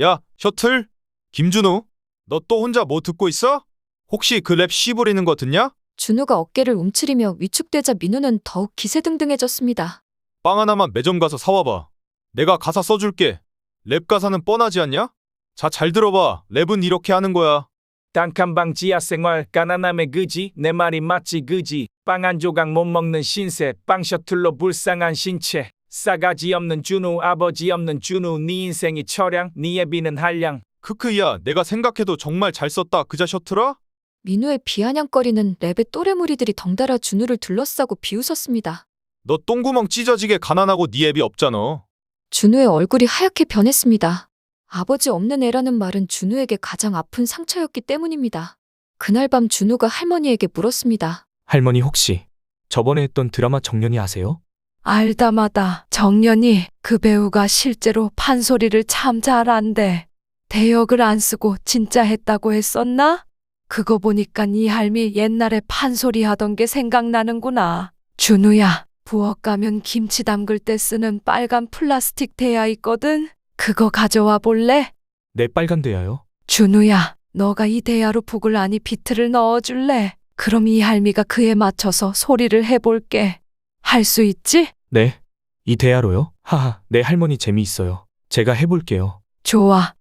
야, 셔틀? 김준호? 너 또 혼자 뭐 듣고 있어? 혹시 그 랩 씨부리는 거 듣냐? 준우가 어깨를 움츠리며 위축되자 민우는 더욱 기세등등해졌습니다. 빵 하나만 매점 가서 사와봐. 내가 가사 써줄게. 랩 가사는 뻔하지 않냐? 자, 잘 들어봐. 랩은 이렇게 하는 거야. 단칸방 지하 생활 가난함의 그지 내 말이 맞지 그지 빵 한 조각 못 먹는 신세 빵 셔틀로 불쌍한 신체 싸가지 없는 준우 아버지 없는 준우 네 인생이 처량 네 예비는 한량 크크야, 내가 생각해도 정말 잘 썼다. 그자 셔틀아? 민우의 비아냥거리는 랩의 또래무리들이 덩달아 준우를 둘러싸고 비웃었습니다. 너 똥구멍 찢어지게 가난하고 네 앱이 없잖아. 준우의 얼굴이 하얗게 변했습니다. 아버지 없는 애라는 말은 준우에게 가장 아픈 상처였기 때문입니다. 그날 밤 준우가 할머니에게 물었습니다. 할머니 혹시 저번에 했던 드라마 정년이 아세요? 알다마다 정년이 그 배우가 실제로 판소리를 참 잘한대. 대역을 안 쓰고 진짜 했다고 했었나? 그거 보니까 네 할미 옛날에 판소리 하던 게 생각나는구나. 준우야, 부엌 가면 김치 담글 때 쓰는 빨간 플라스틱 대야 있거든? 그거 가져와 볼래? 네, 빨간 대야요. 준우야, 너가 이 대야로 북을 아니 비트를 넣어줄래? 그럼 이 할미가 그에 맞춰서 소리를 해볼게. 할 수 있지? 네. 이 대야로요? 하하, 네 할머니 재미있어요. 제가 해볼게요. 좋아.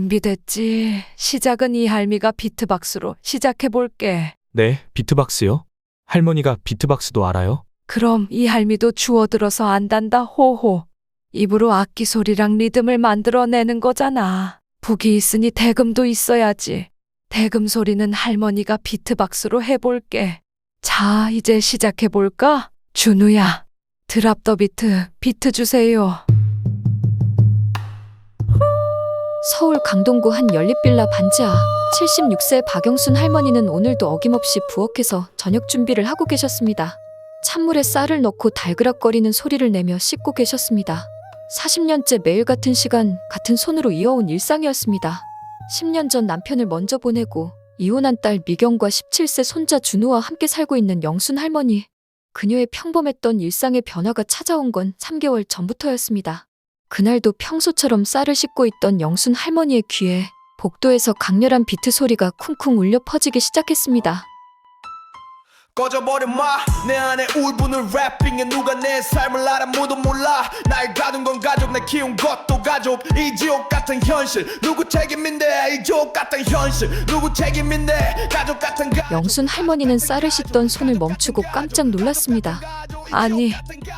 준비됐지? 시작은 이 할미가 비트박스로 시작해볼게. 네, 비트박스요? 할머니가 비트박스도 알아요? 그럼 이 할미도 주워들어서 안단다 호호. 입으로 악기 소리랑 리듬을 만들어내는 거잖아. 북이 있으니 대금도 있어야지. 대금 소리는 할머니가 비트박스로 해볼게. 자, 이제 시작해볼까? 준우야, 드랍 더 비트 주세요. 서울 강동구 한 연립빌라 반지하 76세 박영순 할머니는 오늘도 어김없이 부엌에서 저녁 준비를 하고 계셨습니다. 찬물에 쌀을 넣고 달그락거리는 소리를 내며 씻고 계셨습니다. 40년째 매일 같은 시간, 같은 손으로 이어온 일상이었습니다. 10년 전 남편을 먼저 보내고 이혼한 딸 미경과 17세 손자 준우와 함께 살고 있는 영순 할머니. 그녀의 평범했던 일상의 변화가 찾아온 건 3개월 전부터였습니다. 그날도 평소처럼 쌀을 씻고 있던 영순 할머니의 귀에 복도에서 강렬한 비트 소리가 쿵쿵 울려 퍼지기 시작했습니다. 꺼져버려 마내 안에 울분을 래핑해 누가 내 삶을 알아 아무도 몰라 날 가둔 건 가족 날 키운 것도 가족 이 지옥 같은 현실 누구 책임인데 이 지옥 같은 현실 누구 책임인데 가족 같은 영순 할머니는 쌀을 씻던 손을 멈추고 깜짝 놀랐습니다. 아니,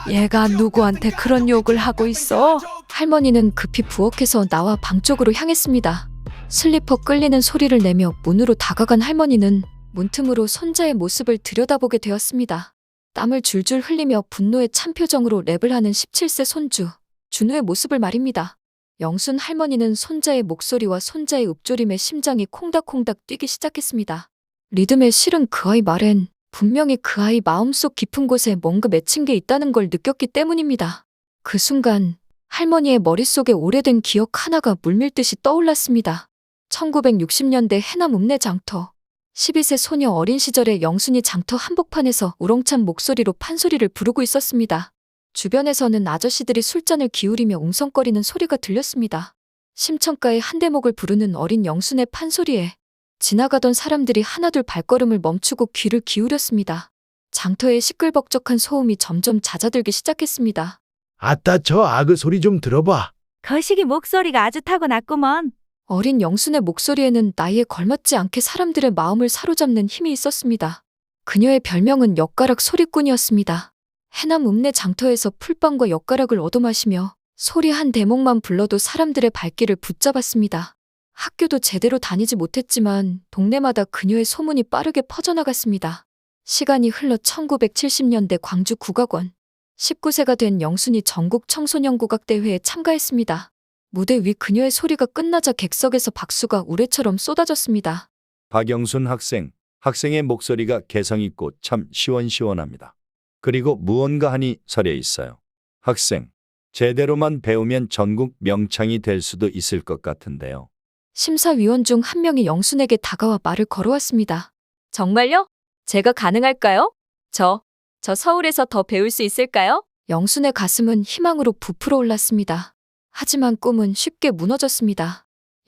얘가 누구한테 그런 욕을 하고 있어? 할머니는 급히 부엌에서 나와 방 쪽으로 향했습니다. 슬리퍼 끌리는 소리를 내며 문으로 다가간 할머니는 문틈으로 손자의 모습을 들여다보게 되었습니다. 땀을 줄줄 흘리며 분노에 찬 표정으로 랩을 하는 17세 손주, 준우의 모습을 말입니다. 영순 할머니는 손자의 목소리와 손자의 읊조림에 심장이 콩닥콩닥 뛰기 시작했습니다. 리듬에 실은 그 아이 말엔 분명히 그 아이 마음속 깊은 곳에 뭔가 맺힌 게 있다는 걸 느꼈기 때문입니다. 그 순간 할머니의 머릿속에 오래된 기억 하나가 물밀듯이 떠올랐습니다. 1960년대 해남 읍내 장터. 12세 소녀 어린 시절에 영순이 장터 한복판에서 우렁찬 목소리로 판소리를 부르고 있었습니다. 주변에서는 아저씨들이 술잔을 기울이며 웅성거리는 소리가 들렸습니다. 심청가의 한 대목을 부르는 어린 영순의 판소리에 지나가던 사람들이 하나둘 발걸음을 멈추고 귀를 기울였습니다. 장터의 시끌벅적한 소음이 점점 잦아들기 시작했습니다. 아따 저 아그 소리 좀 들어봐. 거시기 목소리가 아주 타고났구먼. 어린 영순의 목소리에는 나이에 걸맞지 않게 사람들의 마음을 사로잡는 힘이 있었습니다. 그녀의 별명은 엿가락 소리꾼이었습니다. 해남 읍내 장터에서 풀빵과 엿가락을 얻어마시며 소리 한 대목만 불러도 사람들의 발길을 붙잡았습니다. 학교도 제대로 다니지 못했지만 동네마다 그녀의 소문이 빠르게 퍼져나갔습니다. 시간이 흘러 1970년대 광주 국악원. 19세가 된 영순이 전국 청소년 국악대회에 참가했습니다. 무대 위 그녀의 소리가 끝나자 객석에서 박수가 우레처럼 쏟아졌습니다. 박영순 학생, 학생의 목소리가 개성있고 참 시원시원합니다. 그리고 무언가 하니 서려 있어요. 학생, 제대로만 배우면 전국 명창이 될 수도 있을 것 같은데요. 심사위원 중 한 명이 영순에게 다가와 말을 걸어왔습니다. 정말요? 제가 가능할까요? 저 서울에서 더 배울 수 있을까요? 영순의 가슴은 희망으로 부풀어 올랐습니다. 하지만 꿈은 쉽게 무너졌습니다.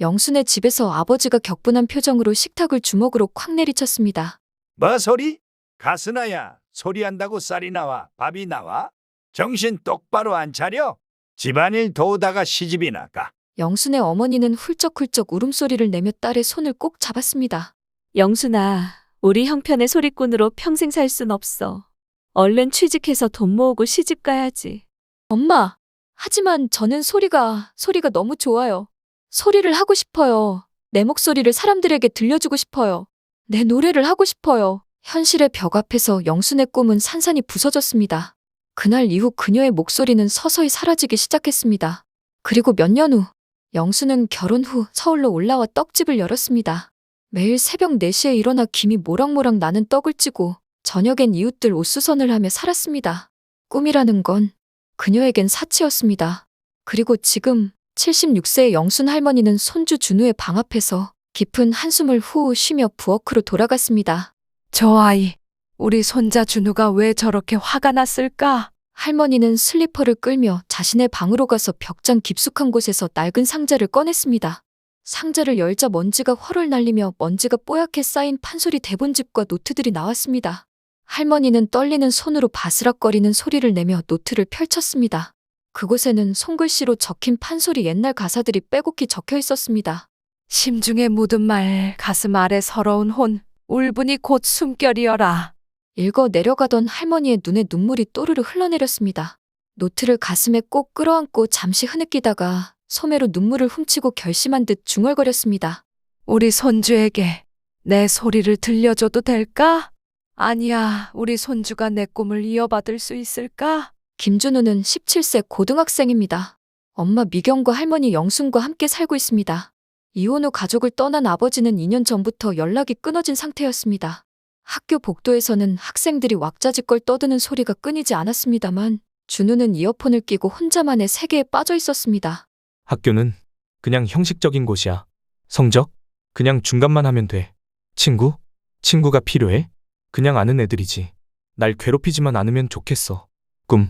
영순의 집에서 아버지가 격분한 표정으로 식탁을 주먹으로 콱 내리쳤습니다. 뭐 소리? 가스나야. 소리한다고 쌀이 나와 밥이 나와? 정신 똑바로 안 차려? 집안일 도우다가 시집이나 가. 영순의 어머니는 훌쩍훌쩍 울음소리를 내며 딸의 손을 꼭 잡았습니다. 영순아, 우리 형편의 소리꾼으로 평생 살 순 없어. 얼른 취직해서 돈 모으고 시집 가야지. 엄마, 하지만 저는 소리가 너무 좋아요. 소리를 하고 싶어요. 내 목소리를 사람들에게 들려주고 싶어요. 내 노래를 하고 싶어요. 현실의 벽 앞에서 영순의 꿈은 산산이 부서졌습니다. 그날 이후 그녀의 목소리는 서서히 사라지기 시작했습니다. 그리고 몇 년 후, 영순은 결혼 후 서울로 올라와 떡집을 열었습니다. 매일 새벽 4시에 일어나 김이 모락모락 나는 떡을 찌고 저녁엔 이웃들 옷수선을 하며 살았습니다. 꿈이라는 건 그녀에겐 사치였습니다. 그리고 지금 76세의 영순 할머니는 손주 준우의 방 앞에서 깊은 한숨을 후 쉬며 부엌으로 돌아갔습니다. 저 아이, 우리 손자 준우가 왜 저렇게 화가 났을까? 할머니는 슬리퍼를 끌며 자신의 방으로 가서 벽장 깊숙한 곳에서 낡은 상자를 꺼냈습니다. 상자를 열자 먼지가 훨훨 날리며 먼지가 뽀얗게 쌓인 판소리 대본집과 노트들이 나왔습니다. 할머니는 떨리는 손으로 바스락거리는 소리를 내며 노트를 펼쳤습니다. 그곳에는 손글씨로 적힌 판소리 옛날 가사들이 빼곡히 적혀 있었습니다. 심중에 묻은 말, 가슴 아래 서러운 혼, 울분이 곧 숨결이여라. 읽어 내려가던 할머니의 눈에 눈물이 또르르 흘러내렸습니다. 노트를 가슴에 꼭 끌어안고 잠시 흐느끼다가 소매로 눈물을 훔치고 결심한 듯 중얼거렸습니다. 우리 손주에게 내 소리를 들려줘도 될까? 아니야, 우리 손주가 내 꿈을 이어받을 수 있을까? 김준우는 17세 고등학생입니다. 엄마 미경과 할머니 영순과 함께 살고 있습니다. 이혼 후 가족을 떠난 아버지는 2년 전부터 연락이 끊어진 상태였습니다. 학교 복도에서는 학생들이 왁자지껄 떠드는 소리가 끊이지 않았습니다만 준우는 이어폰을 끼고 혼자만의 세계에 빠져 있었습니다. 학교는 그냥 형식적인 곳이야. 성적? 그냥 중간만 하면 돼. 친구? 친구가 필요해? 그냥 아는 애들이지. 날 괴롭히지만 않으면 좋겠어. 꿈.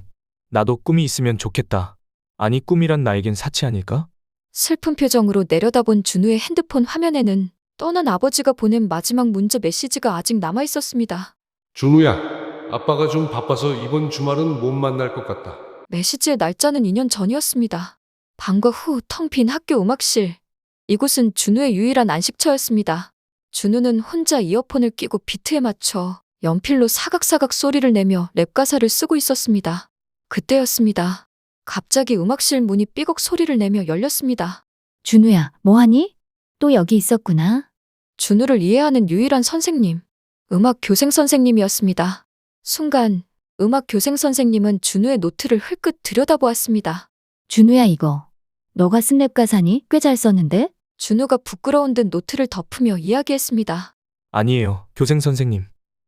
나도 꿈이 있으면 좋겠다. 아니, 꿈이란 나에겐 사치 아닐까? 슬픈 표정으로 내려다본 준우의 핸드폰 화면에는 떠난 아버지가 보낸 마지막 문자 메시지가 아직 남아 있었습니다. 준우야, 아빠가 좀 바빠서 이번 주말은 못 만날 것 같다. 메시지의 날짜는 2년 전이었습니다. 방과 후 텅 빈 학교 음악실. 이곳은 준우의 유일한 안식처였습니다. 준우는 혼자 이어폰을 끼고 비트에 맞춰 연필로 사각사각 소리를 내며 랩 가사를 쓰고 있었습니다. 그때였습니다. 갑자기 음악실 문이 삐걱 소리를 내며 열렸습니다. 준우야, 뭐하니? 또 여기 있었구나. 준우를 이해하는 유일한 선생님. 음악 교생 선생님이었습니다. 순간 음악 교생 선생님은 준우의 노트를 흘끗 들여다보았습니다. 준우야, 이거. 너가 쓴 랩 가사니? 꽤 잘 썼는데? 준우가 부끄러운 듯 노트를 덮으며 이야기했습니다. 아니에요, 교생 선생님.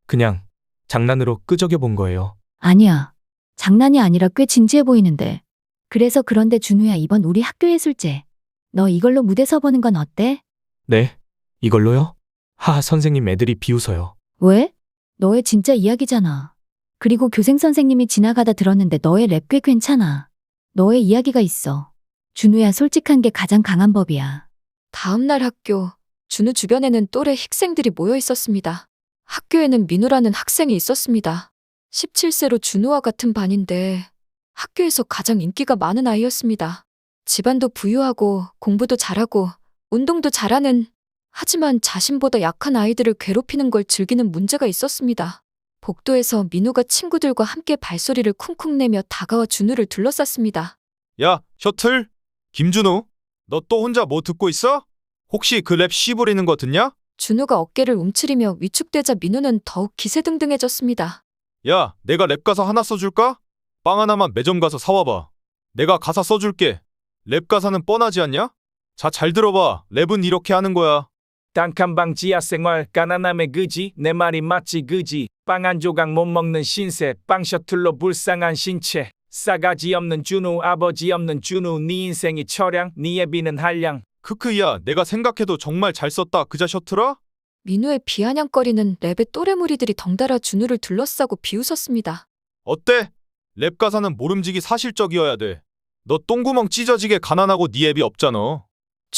그냥 장난으로 끄적여 본 거예요. 아니야. 장난이 아니라 꽤 진지해 보이는데. 그래서 그런데 준우야, 이번 우리 학교 예술제. 너 이걸로 무대 서보는 건 어때? 네? 이걸로요? 하하, 선생님, 애들이 비웃어요. 왜? 너의 진짜 이야기잖아. 그리고 교생 선생님이 지나가다 들었는데 너의 랩 꽤 괜찮아. 너의 이야기가 있어. 준우야, 솔직한 게 가장 강한 법이야. 다음 날 학교. 준우 주변에는 또래 학생들이 모여 있었습니다. 학교에는 민우라는 학생이 있었습니다. 17세로 준우와 같은 반인데 학교에서 가장 인기가 많은 아이였습니다. 집안도 부유하고 공부도 잘하고 운동도 잘하는, 하지만 자신보다 약한 아이들을 괴롭히는 걸 즐기는 문제가 있었습니다. 복도에서 민우가 친구들과 함께 발소리를 쿵쿵 내며 다가와 준우를 둘러쌌습니다. 야, 셔틀. 김준우. 너 또 혼자 뭐 듣고 있어? 혹시 그 랩 씨 부리는 거 듣냐? 준우가 어깨를 움츠리며 위축되자 민우는 더욱 기세등등해졌습니다. 야, 내가 랩 가사 하나 써줄까? 빵 하나만 매점 가서 사와봐. 내가 가사 써줄게. 랩 가사는 뻔하지 않냐? 자, 잘 들어봐. 랩은 이렇게 하는 거야. 단칸방 지하 생활 가난함의 그지 내 말이 맞지 그지 빵 한 조각 못 먹는 신세 빵 셔틀로 불쌍한 신체 싸가지 없는 준우 아버지 없는 준우 네 인생이 처량 네 예비는 한량 크크야, 내가 생각해도 정말 잘 썼다. 그자 셔틀아? 민우의 비아냥거리는 랩의 또래 무리들이 덩달아 준우를 둘러싸고 비웃었습니다. 어때? 랩 가사는 모름지기 사실적이어야 돼. 너 똥구멍 찢어지게 가난하고 네 앱이 없잖아.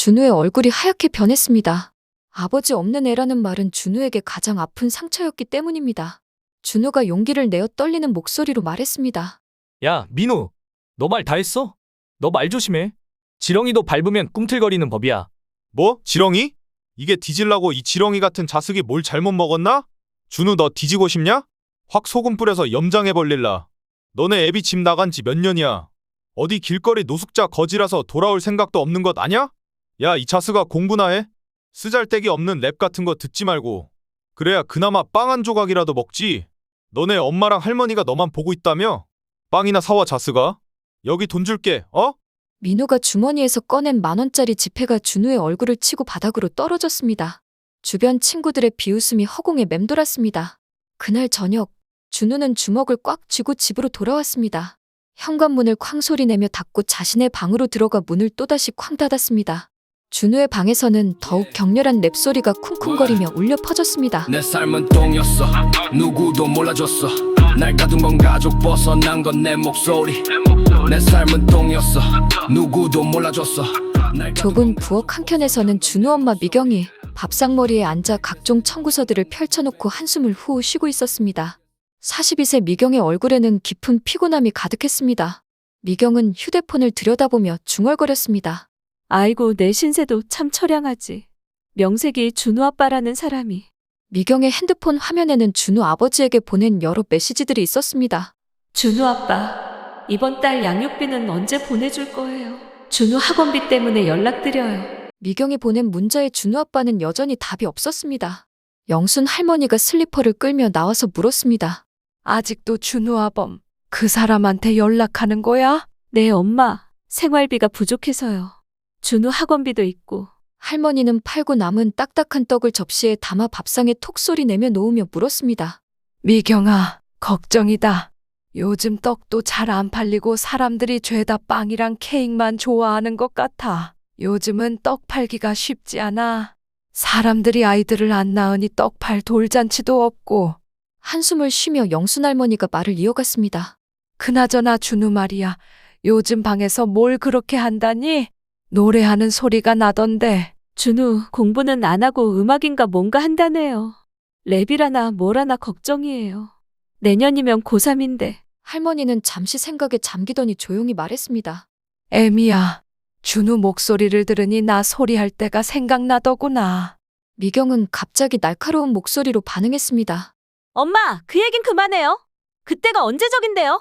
준우의 얼굴이 하얗게 변했습니다. 아버지 없는 애라는 말은 준우에게 가장 아픈 상처였기 때문입니다. 준우가 용기를 내어 떨리는 목소리로 말했습니다. 야, 민우. 너 말 다 했어? 너 말 조심해. 지렁이도 밟으면 꿈틀거리는 법이야. 뭐? 지렁이? 이게 뒤질라고 이 지렁이 같은 자식이 뭘 잘못 먹었나? 준우 너 뒤지고 싶냐? 확 소금 뿌려서 염장해 벌릴라. 너네 애비 집 나간 지 몇 년이야. 어디 길거리 노숙자 거지라서 돌아올 생각도 없는 것 아냐? 야, 이 자식아 공부나 해. 쓰잘데기 없는 랩 같은 거 듣지 말고. 그래야 그나마 빵 한 조각이라도 먹지. 너네 엄마랑 할머니가 너만 보고 있다며? 빵이나 사와 자식아. 여기 돈 줄게. 어? 민우가 주머니에서 꺼낸 10,000원짜리 지폐가 준우의 얼굴을 치고 바닥으로 떨어졌습니다. 주변 친구들의 비웃음이 허공에 맴돌았습니다. 그날 저녁, 준우는 주먹을 꽉 쥐고 집으로 돌아왔습니다. 현관문을 쾅 소리내며 닫고 자신의 방으로 들어가 문을 또다시 쾅 닫았습니다. 준우의 방에서는 더욱 격렬한 랩소리가 쿵쿵거리며 울려 퍼졌습니다. 내 삶은 똥이었어. 누구도 몰라줬어. 날 가둔 건 가족, 벗어난 건 내 목소리. 내 삶은 똥이었어. 누구도 몰라줬어. 좁은 부엌 한켠에서는 준우 엄마 미경이 밥상머리에 앉아 각종 청구서들을 펼쳐놓고 한숨을 후 쉬고 있었습니다. 42세 미경의 얼굴에는 깊은 피곤함이 가득했습니다. 미경은 휴대폰을 들여다보며 중얼거렸습니다. 아이고, 내 신세도 참 처량하지. 명색이 준우 아빠라는 사람이. 미경의 핸드폰 화면에는 준우 아버지에게 보낸 여러 메시지들이 있었습니다. 준우 아빠, 이번 달 양육비는 언제 보내줄 거예요? 준우 학원비 때문에 연락드려요. 미경이 보낸 문자에 준우 아빠는 여전히 답이 없었습니다. 영순 할머니가 슬리퍼를 끌며 나와서 물었습니다. 아직도 준우 아범, 그 사람한테 연락하는 거야? 네, 엄마. 생활비가 부족해서요. 준우 학원비도 있고. 할머니는 팔고 남은 딱딱한 떡을 접시에 담아 밥상에 톡 소리 내며 놓으며 물었습니다. 미경아, 걱정이다. 요즘 떡도 잘 안 팔리고 사람들이 죄다 빵이랑 케이크만 좋아하는 것 같아. 요즘은 떡 팔기가 쉽지 않아. 사람들이 아이들을 안 낳으니 떡 팔 돌잔치도 없고. 한숨을 쉬며 영순 할머니가 말을 이어갔습니다. 그나저나 준우 말이야. 요즘 방에서 뭘 그렇게 한다니? 노래하는 소리가 나던데. 준우 공부는 안 하고 음악인가 뭔가 한다네요. 랩이라나 뭐라나 걱정이에요. 내년이면 고3인데. 할머니는 잠시 생각에 잠기더니 조용히 말했습니다. 애미야, 준우 목소리를 들으니 나 소리할 때가 생각나더구나. 미경은 갑자기 날카로운 목소리로 반응했습니다. 엄마, 그 얘긴 그만해요. 그때가 언제적인데요?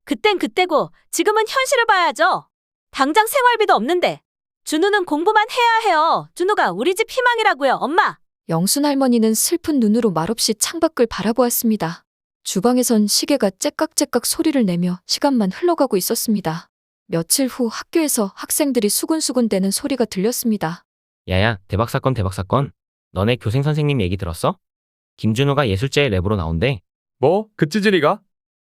그땐 그때고 지금은 현실을 봐야죠. 당장 생활비도 없는데. 준우는 공부만 해야 해요. 준우가 우리 집 희망이라고요, 엄마. 영순 할머니는 슬픈 눈으로 말없이 창밖을 바라보았습니다. 주방에선 시계가 째깍째깍 소리를 내며 시간만 흘러가고 있었습니다. 며칠 후 학교에서 학생들이 수군수군대는 소리가 들렸습니다. 야야, 대박 사건 대박 사건. 너네 교생 선생님 얘기 들었어? 김준우가 예술제의 랩으로 나온대. 뭐? 그 찌질이가?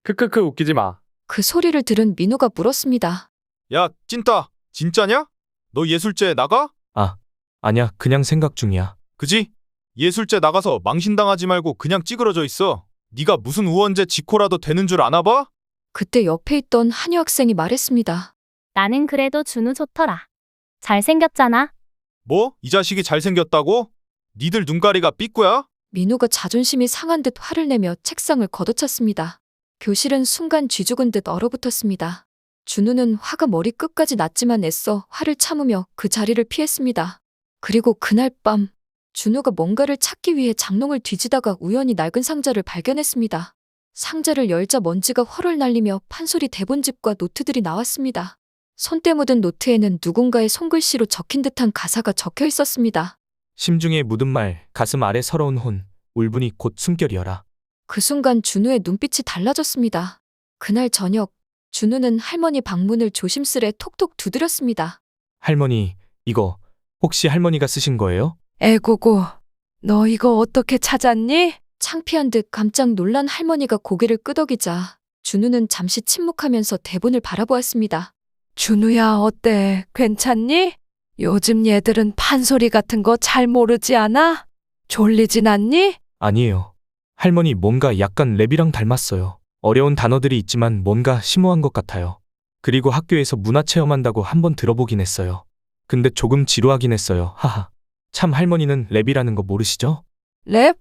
크크크 웃기지 마. 그 소리를 들은 민우가 물었습니다. 야, 찐따. 진짜냐? 너 예술제 나가? 아니야, 그냥 생각 중이야. 그지? 예술제 나가서 망신당하지 말고 그냥 찌그러져 있어. 네가 무슨 우원재 지코라도 되는 줄 아나 봐? 그때 옆에 있던 한여 학생이 말했습니다. 나는 그래도 준우 좋더라. 잘생겼잖아. 뭐? 이 자식이 잘생겼다고? 니들 눈가리가 삐꾸야? 민우가 자존심이 상한 듯 화를 내며 책상을 걷어찼습니다. 교실은 순간 쥐죽은 듯 얼어붙었습니다. 준우는 화가 머리끝까지 났지만 애써 화를 참으며 그 자리를 피했습니다. 그리고 그날 밤 준우가 뭔가를 찾기 위해 장롱을 뒤지다가 우연히 낡은 상자를 발견했습니다. 상자를 열자 먼지가 훨훨 날리며 판소리 대본집과 노트들이 나왔습니다. 손때 묻은 노트에는 누군가의 손글씨로 적힌 듯한 가사가 적혀 있었습니다. 심중에 묻은 말, 가슴 아래 서러운 혼, 울분이 곧 숨결이여라. 그 순간 준우의 눈빛이 달라졌습니다. 그날 저녁 준우는 할머니 방문을 조심스레 톡톡 두드렸습니다. 할머니, 이거 혹시 할머니가 쓰신 거예요? 애고고, 너 이거 어떻게 찾았니? 창피한 듯 깜짝 놀란 할머니가 고개를 끄덕이자 준우는 잠시 침묵하면서 대본을 바라보았습니다. 준우야, 어때? 괜찮니? 요즘 얘들은 판소리 같은 거 잘 모르지 않아? 졸리진 않니? 아니에요. 할머니 뭔가 약간 랩이랑 닮았어요. 어려운 단어들이 있지만 뭔가 심오한 것 같아요. 그리고 학교에서 문화체험한다고 한번 들어보긴 했어요. 근데 조금 지루하긴 했어요. 하하. 참 할머니는 랩이라는 거 모르시죠? 랩?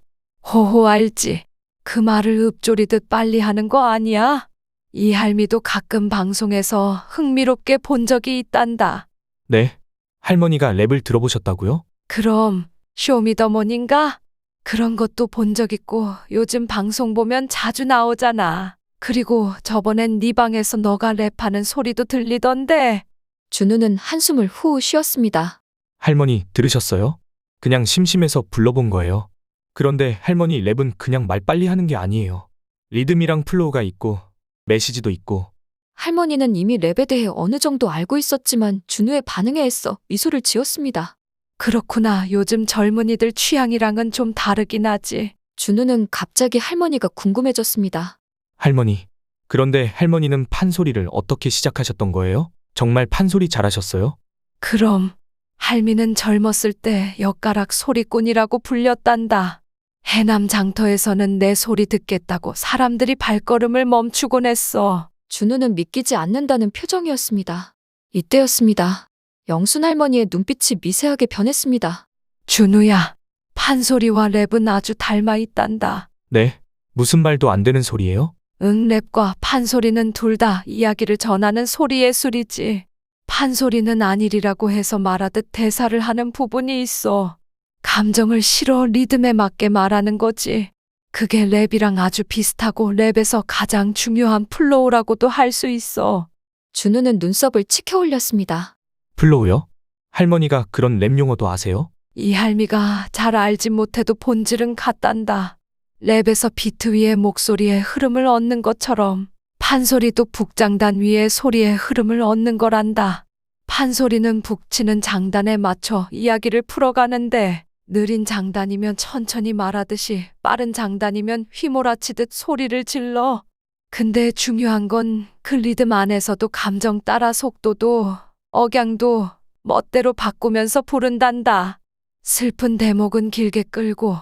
호호 알지. 그 말을 읊조리듯 빨리 하는 거 아니야? 이 할미도 가끔 방송에서 흥미롭게 본 적이 있단다. 네. 할머니가 랩을 들어보셨다고요? 그럼 쇼미더머니인가? 그런 것도 본 적 있고 요즘 방송 보면 자주 나오잖아. 그리고 저번엔 네 방에서 너가 랩하는 소리도 들리던데. 준우는 한숨을 후 쉬었습니다. 할머니 들으셨어요? 그냥 심심해서 불러본 거예요. 그런데 할머니 랩은 그냥 말 빨리 하는 게 아니에요. 리듬이랑 플로우가 있고 메시지도 있고. 할머니는 이미 랩에 대해 어느 정도 알고 있었지만 준우의 반응에 애써 미소를 지었습니다. 그렇구나. 요즘 젊은이들 취향이랑은 좀 다르긴 하지. 준우는 갑자기 할머니가 궁금해졌습니다. 할머니. 그런데 할머니는 판소리를 어떻게 시작하셨던 거예요? 정말 판소리 잘하셨어요? 그럼 할미는 젊었을 때 엿가락 소리꾼이라고 불렸단다. 해남 장터에서는 내 소리 듣겠다고 사람들이 발걸음을 멈추곤 했어. 준우는 믿기지 않는다는 표정이었습니다. 이때였습니다. 영순 할머니의 눈빛이 미세하게 변했습니다. 준우야, 판소리와 랩은 아주 닮아 있단다. 네. 무슨 말도 안 되는 소리예요? 응, 랩과 판소리는 둘 다 이야기를 전하는 소리 예술이지. 판소리는 안일이라고 해서 말하듯 대사를 하는 부분이 있어. 감정을 실어 리듬에 맞게 말하는 거지. 그게 랩이랑 아주 비슷하고 랩에서 가장 중요한 플로우라고도 할 수 있어. 준우는 눈썹을 치켜 올렸습니다. 플로우요? 할머니가 그런 랩 용어도 아세요? 이 할미가 잘 알지 못해도 본질은 같단다. 랩에서 비트 위에 목소리의 흐름을 얻는 것처럼 판소리도 북장단 위에 소리의 흐름을 얻는 거란다. 판소리는 북치는 장단에 맞춰 이야기를 풀어가는데 느린 장단이면 천천히 말하듯이 빠른 장단이면 휘몰아치듯 소리를 질러. 근데 중요한 건 그 리듬 안에서도 감정 따라 속도도 억양도 멋대로 바꾸면서 부른단다. 슬픈 대목은 길게 끌고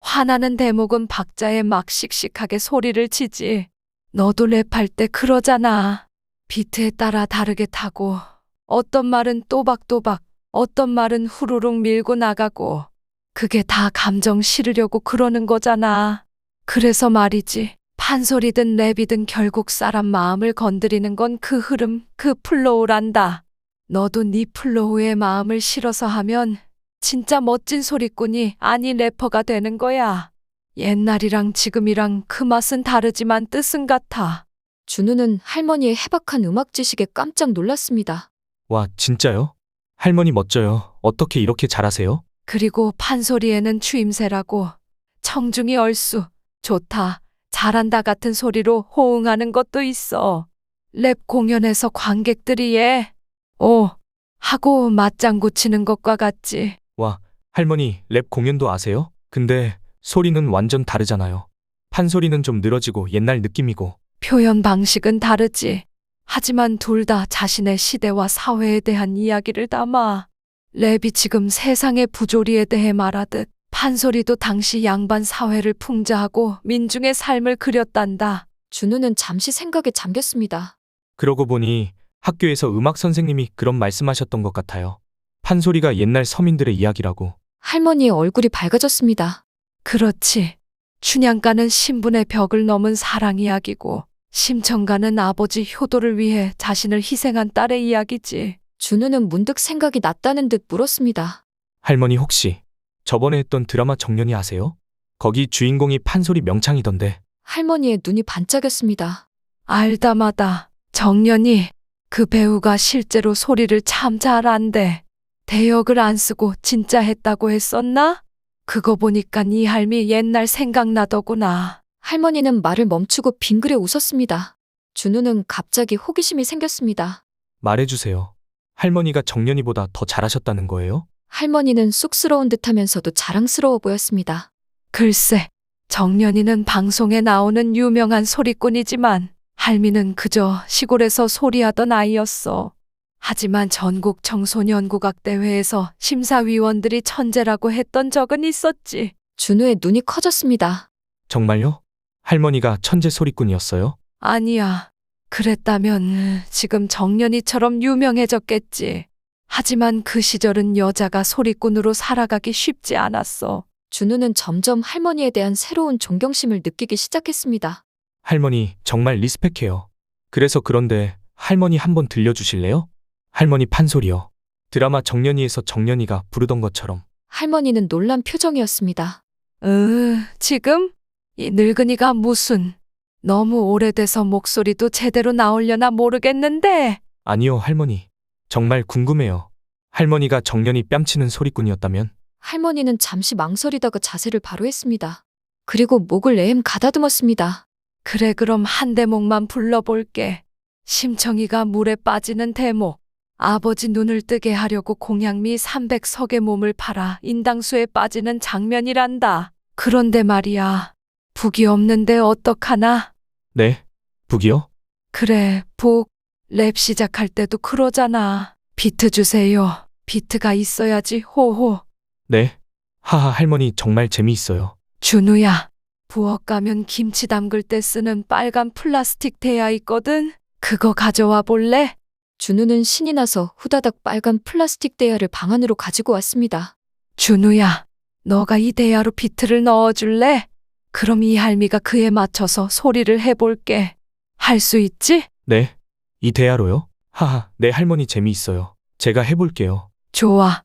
화나는 대목은 박자에 막 씩씩하게 소리를 치지. 너도 랩할 때 그러잖아. 비트에 따라 다르게 타고 어떤 말은 또박또박 어떤 말은 후루룩 밀고 나가고 그게 다 감정 실으려고 그러는 거잖아. 그래서 말이지. 판소리든 랩이든 결국 사람 마음을 건드리는 건 그 흐름, 그 플로우란다. 너도 네 플로우의 마음을 실어서 하면 진짜 멋진 소리꾼이 아니 래퍼가 되는 거야. 옛날이랑 지금이랑 그 맛은 다르지만 뜻은 같아. 준우는 할머니의 해박한 음악 지식에 깜짝 놀랐습니다. 와, 진짜요? 할머니 멋져요. 어떻게 이렇게 잘하세요? 그리고 판소리에는 추임새라고 청중이 얼쑤, 좋다, 잘한다 같은 소리로 호응하는 것도 있어. 랩 공연에서 관객들이 오 하고 맞장구 치는 것과 같지. 와, 할머니 랩 공연도 아세요? 근데 소리는 완전 다르잖아요. 판소리는 좀 늘어지고 옛날 느낌이고. 표현 방식은 다르지. 하지만 둘 다 자신의 시대와 사회에 대한 이야기를 담아. 랩이 지금 세상의 부조리에 대해 말하듯 판소리도 당시 양반 사회를 풍자하고 민중의 삶을 그렸단다. 준우는 잠시 생각에 잠겼습니다. 그러고 보니 학교에서 음악 선생님이 그런 말씀하셨던 것 같아요. 판소리가 옛날 서민들의 이야기라고. 할머니의 얼굴이 밝아졌습니다. 그렇지. 춘향가는 신분의 벽을 넘은 사랑 이야기고 심청가는 아버지 효도를 위해 자신을 희생한 딸의 이야기지. 준우는 문득 생각이 났다는 듯 물었습니다. 할머니 혹시 저번에 했던 드라마 정년이 아세요? 거기 주인공이 판소리 명창이던데. 할머니의 눈이 반짝였습니다. 알다마다 정년이 그 배우가 실제로 소리를 참 잘한대. 대역을 안 쓰고 진짜 했다고 했었나? 그거 보니까 이 할미 옛날 생각나더구나. 할머니는 말을 멈추고 빙그레 웃었습니다. 준우는 갑자기 호기심이 생겼습니다. 말해주세요. 할머니가 정년이보다 더 잘하셨다는 거예요? 할머니는 쑥스러운 듯하면서도 자랑스러워 보였습니다. 글쎄, 정년이는 방송에 나오는 유명한 소리꾼이지만 할미는 그저 시골에서 소리하던 아이였어. 하지만 전국 청소년국악대회에서 심사위원들이 천재라고 했던 적은 있었지. 준우의 눈이 커졌습니다. 정말요? 할머니가 천재 소리꾼이었어요? 아니야. 그랬다면 지금 정년이처럼 유명해졌겠지. 하지만 그 시절은 여자가 소리꾼으로 살아가기 쉽지 않았어. 준우는 점점 할머니에 대한 새로운 존경심을 느끼기 시작했습니다. 할머니 정말 리스펙해요. 그래서 그런데 할머니 한번 들려주실래요? 할머니 판소리요. 드라마 정년이에서 정년이가 부르던 것처럼. 할머니는 놀란 표정이었습니다. 지금? 이 늙은이가 무슨 너무 오래돼서 목소리도 제대로 나오려나 모르겠는데. 아니요, 할머니. 정말 궁금해요. 할머니가 정년이 뺨치는 소리꾼이었다면? 할머니는 잠시 망설이다가 자세를 바로 했습니다. 그리고 목을 내임 가다듬었습니다. 그래, 그럼 한 대목만 불러볼게. 심청이가 물에 빠지는 대목. 아버지 눈을 뜨게 하려고 공양미 300석의 몸을 팔아 인당수에 빠지는 장면이란다. 그런데 말이야. 북이 없는데 어떡하나? 네, 북이요? 그래, 북. 랩 시작할 때도 그러잖아. 비트 주세요. 비트가 있어야지, 호호. 네. 하하, 할머니 정말 재미있어요. 준우야, 부엌 가면 김치 담글 때 쓰는 빨간 플라스틱 대야 있거든? 그거 가져와 볼래? 준우는 신이 나서 후다닥 빨간 플라스틱 대야를 방 안으로 가지고 왔습니다. 준우야, 너가 이 대야로 비트를 넣어줄래? 그럼 이 할미가 그에 맞춰서 소리를 해볼게. 할 수 있지? 네. 이 대야로요? 하하, 네, 할머니 재미있어요. 제가 해볼게요. 좋아.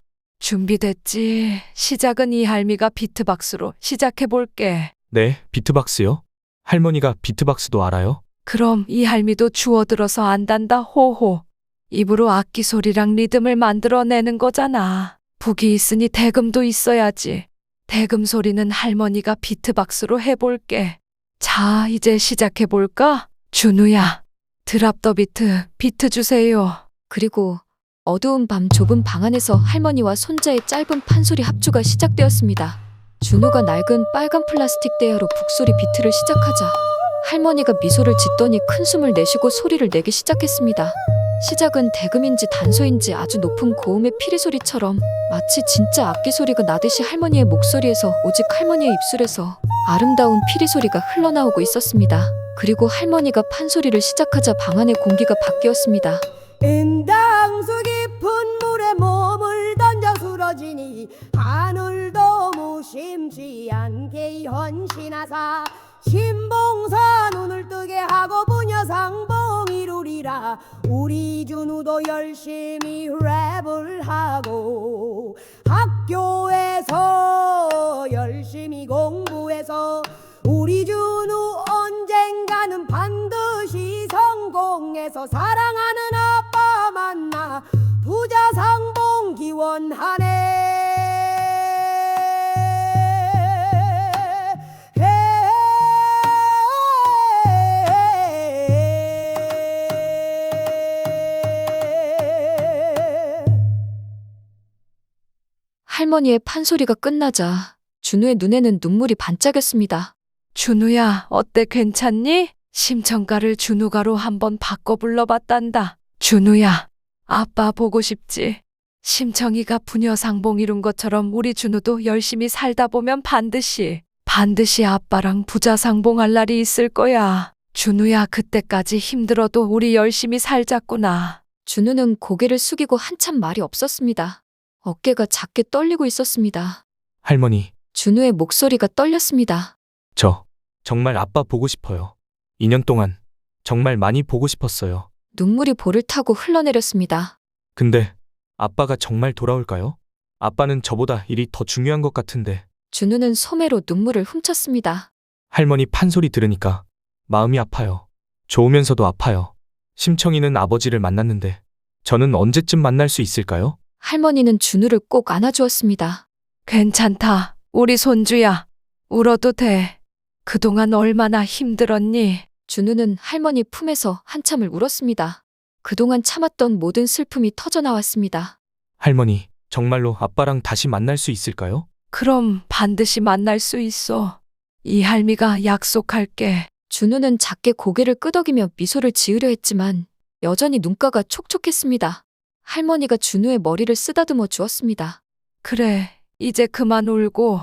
준비됐지? 시작은 이 할미가 비트박스로 시작해볼게. 네, 비트박스요? 할머니가 비트박스도 알아요? 그럼 이 할미도 주워들어서 안단다, 호호. 입으로 악기 소리랑 리듬을 만들어내는 거잖아. 북이 있으니 대금도 있어야지. 대금 소리는 할머니가 비트박스로 해볼게. 자, 이제 시작해볼까? 준우야, 드랍 더 비트, 비트 주세요. 그리고 어두운 밤 좁은 방 안에서 할머니와 손자의 짧은 판소리 합주가 시작되었습니다. 준우가 낡은 빨간 플라스틱 대야로 북소리 비트를 시작하자 할머니가 미소를 짓더니 큰 숨을 내쉬고 소리를 내기 시작했습니다. 시작은 대금인지 단소인지 아주 높은 고음의 피리 소리처럼 마치 진짜 악기 소리가 나듯이 할머니의 목소리에서 오직 할머니의 입술에서 아름다운 피리 소리가 흘러나오고 있었습니다. 그리고 할머니가 판소리를 시작하자 방 안의 공기가 바뀌었습니다. 인당수 깊은 물에 몸을 던져 쓰러지니 하늘도 무심치 않게 헌신하사 신봉사 눈을 뜨게 하고 부녀상봉 이루리라. 우리 준우도 열심히 랩을 하고 학교에서 열심히 공부해서 우리 준우 언젠가는 반드시 성공해서 사랑하는 아빠 만나 부자 상봉 기원하네. 할머니의 판소리가 끝나자 준우의 눈에는 눈물이 반짝였습니다. 준우야, 어때, 괜찮니? 심청가를 준우가로 한번 바꿔 불러봤단다. 준우야, 아빠 보고 싶지? 심청이가 부녀상봉 이룬 것처럼 우리 준우도 열심히 살다 보면 반드시 아빠랑 부자상봉할 날이 있을 거야. 준우야, 그때까지 힘들어도 우리 열심히 살자꾸나. 준우는 고개를 숙이고 한참 말이 없었습니다. 어깨가 작게 떨리고 있었습니다. 할머니, 준우의 목소리가 떨렸습니다. 저 정말 아빠 보고 싶어요. 2년 동안 정말 많이 보고 싶었어요. 눈물이 볼을 타고 흘러내렸습니다. 근데 아빠가 정말 돌아올까요? 아빠는 저보다 일이 더 중요한 것 같은데. 준우는 소매로 눈물을 훔쳤습니다. 할머니 판소리 들으니까 마음이 아파요. 좋으면서도 아파요. 심청이는 아버지를 만났는데 저는 언제쯤 만날 수 있을까요? 할머니는 준우를 꼭 안아주었습니다. 괜찮다. 우리 손주야. 울어도 돼. 그동안 얼마나 힘들었니? 준우는 할머니 품에서 한참을 울었습니다. 그동안 참았던 모든 슬픔이 터져나왔습니다. 할머니, 정말로 아빠랑 다시 만날 수 있을까요? 그럼 반드시 만날 수 있어. 이 할미가 약속할게. 준우는 작게 고개를 끄덕이며 미소를 지으려 했지만 여전히 눈가가 촉촉했습니다. 할머니가 준우의 머리를 쓰다듬어 주었습니다. 그래, 이제 그만 울고.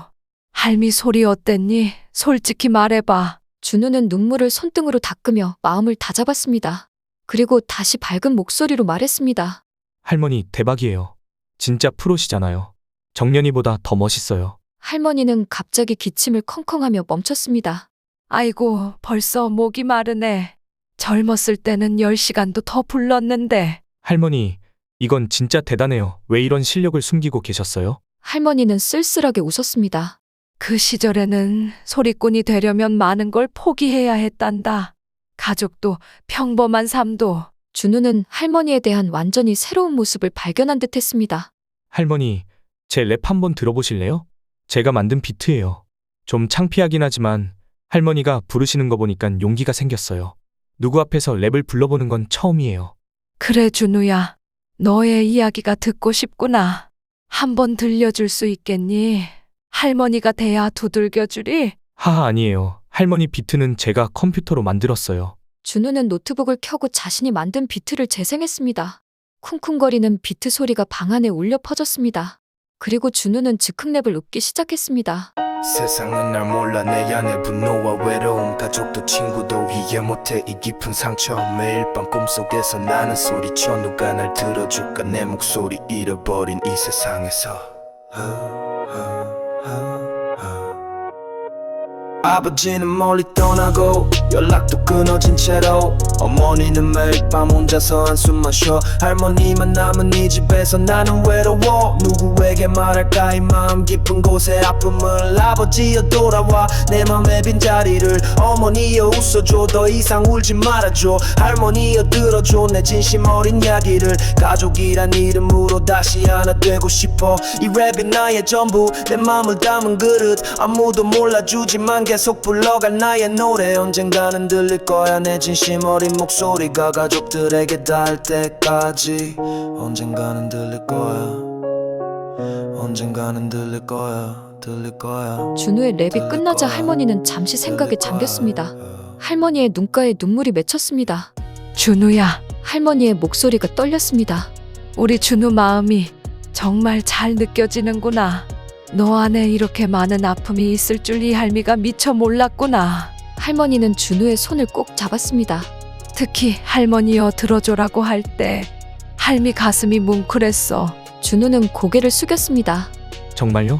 할미 소리 어땠니? 솔직히 말해봐. 준우는 눈물을 손등으로 닦으며 마음을 다잡았습니다. 그리고 다시 밝은 목소리로 말했습니다. 할머니 대박이에요. 진짜 프로시잖아요. 정연이보다 더 멋있어요. 할머니는 갑자기 기침을 컹컹하며 멈췄습니다. 아이고, 벌써 목이 마르네. 젊었을 때는 10시간도 더 불렀는데. 할머니, 이건 진짜 대단해요. 왜 이런 실력을 숨기고 계셨어요? 할머니는 쓸쓸하게 웃었습니다. 그 시절에는 소리꾼이 되려면 많은 걸 포기해야 했단다. 가족도 평범한 삶도. 준우는 할머니에 대한 완전히 새로운 모습을 발견한 듯 했습니다. 할머니, 제 랩 한번 들어보실래요? 제가 만든 비트예요. 좀 창피하긴 하지만 할머니가 부르시는 거 보니까 용기가 생겼어요. 누구 앞에서 랩을 불러보는 건 처음이에요. 그래, 준우야. 너의 이야기가 듣고 싶구나. 한번 들려줄 수 있겠니? 할머니가 대야 두들겨주리? 하하, 아니에요. 할머니 비트는 제가 컴퓨터로 만들었어요. 준우는 노트북을 켜고 자신이 만든 비트를 재생했습니다. 쿵쿵거리는 비트 소리가 방 안에 울려 퍼졌습니다. 그리고 준우는 즉흥랩을 읊기 시작했습니다. 세상은 날 몰라 내 안의 분노와 외로움 가족도 친구도 이해 못해 이 깊은 상처 매일 밤 꿈속에서 나는 소리쳐 누가 날 들어줄까 내 목소리 잃어버린 이 세상에서 아버지는 멀리 떠나고 연락도 끊어진 채로 어머니는 매일 밤 혼자서 한숨만 쉬어 할머니만 남은 이 집에서 나는 외로워 누구에게 말할까 이 마음 깊은 곳에 아픔을 아버지여 돌아와 내 맘의 빈자리를 어머니여 웃어줘 더 이상 울지 말아줘 할머니여 들어줘 내 진심 어린 이야기를 가족이란 이름으로 다시 하나 되고 싶어 이 랩이 나의 전부 내 맘을 담은 그릇 아무도 몰라주지만 계속 불러갈 나의 노래 언젠가는 들릴 거야 내 진심 어린 목소리가 가족들에게 닿을 때까지 언젠가는 들릴 거야 언젠가는 들릴 거야 들릴 거야 준우의 랩이 끝나자 할머니는 잠시 생각에 잠겼습니다. 할머니의 눈가에 눈물이 맺혔습니다. 준우야, 할머니의 목소리가 떨렸습니다. 우리 준우 마음이 정말 잘 느껴지는구나. 너 안에 이렇게 많은 아픔이 있을 줄 이 할미가 미처 몰랐구나. 할머니는 준우의 손을 꼭 잡았습니다. 특히 할머니여 들어줘라고 할 때 할미 가슴이 뭉클했어. 준우는 고개를 숙였습니다. 정말요?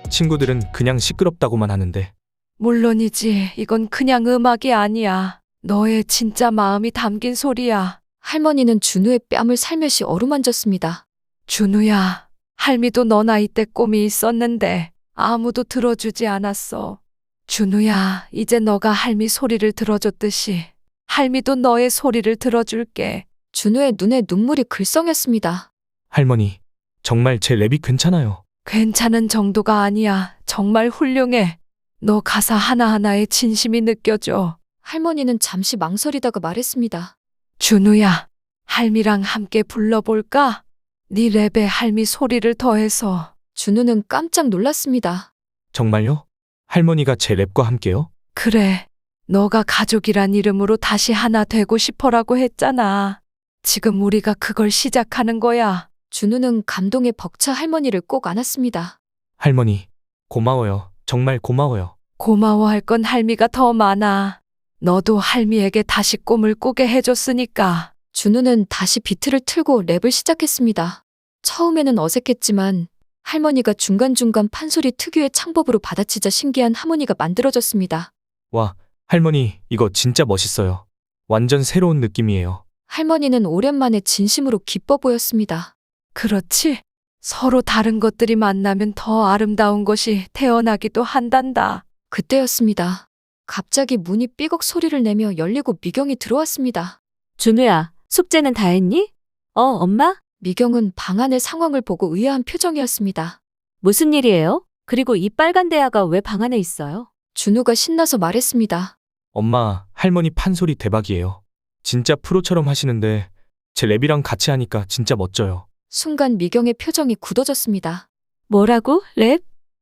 친구들은 그냥 시끄럽다고만 하는데. 물론이지. 이건 그냥 음악이 아니야. 너의 진짜 마음이 담긴 소리야. 할머니는 준우의 뺨을 살며시 어루만졌습니다. 준우야, 할미도 너 나이 때 꿈이 있었는데 아무도 들어주지 않았어. 준우야, 이제 너가 할미 소리를 들어줬듯이 할미도 너의 소리를 들어줄게. 준우의 눈에 눈물이 글썽였습니다. 할머니, 정말 제 랩이 괜찮아요. 괜찮은 정도가 아니야. 정말 훌륭해. 너 가사 하나하나에 진심이 느껴져. 할머니는 잠시 망설이다가 말했습니다. 준우야, 할미랑 함께 불러볼까? 네 랩에 할미 소리를 더해서. 준우는 깜짝 놀랐습니다. 정말요? 할머니가 제 랩과 함께요? 그래. 너가 가족이란 이름으로 다시 하나 되고 싶어라고 했잖아. 지금 우리가 그걸 시작하는 거야. 준우는 감동에 벅차 할머니를 꼭 안았습니다. 할머니, 고마워요. 정말 고마워요. 고마워할 건 할미가 더 많아. 너도 할미에게 다시 꿈을 꾸게 해줬으니까. 준우는 다시 비트를 틀고 랩을 시작했습니다. 처음에는 어색했지만 할머니가 중간중간 판소리 특유의 창법으로 받아치자 신기한 하모니가 만들어졌습니다. 와, 할머니, 이거 진짜 멋있어요. 완전 새로운 느낌이에요. 할머니는 오랜만에 진심으로 기뻐 보였습니다. 그렇지. 서로 다른 것들이 만나면 더 아름다운 것이 태어나기도 한단다. 그때였습니다. 갑자기 문이 삐걱 소리를 내며 열리고 미경이 들어왔습니다. 준우야, 숙제는 다 했니? 엄마? 미경은 방 안의 상황을 보고 의아한 표정이었습니다. 무슨 일이에요? 그리고 이 빨간 대야가 왜 방 안에 있어요? 준우가 신나서 말했습니다. 엄마, 할머니 판소리 대박이에요. 진짜 프로처럼 하시는데 제 랩이랑 같이 하니까 진짜 멋져요. 순간 미경의 표정이 굳어졌습니다. 뭐라고? 랩?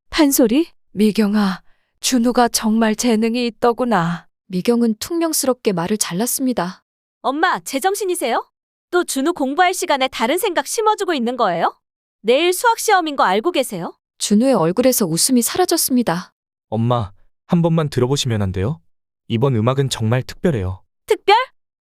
판소리? 미경아, 준우가 정말 재능이 있더구나. 미경은 퉁명스럽게 말을 잘랐습니다. 엄마, 제정신이세요? 또 준우 공부할 시간에 다른 생각 심어주고 있는 거예요? 내일 수학 시험인 거 알고 계세요? 준우의 얼굴에서 웃음이 사라졌습니다. 엄마, 한 번만 들어보시면 안 돼요? 이번 음악은 정말 특별해요. 특별?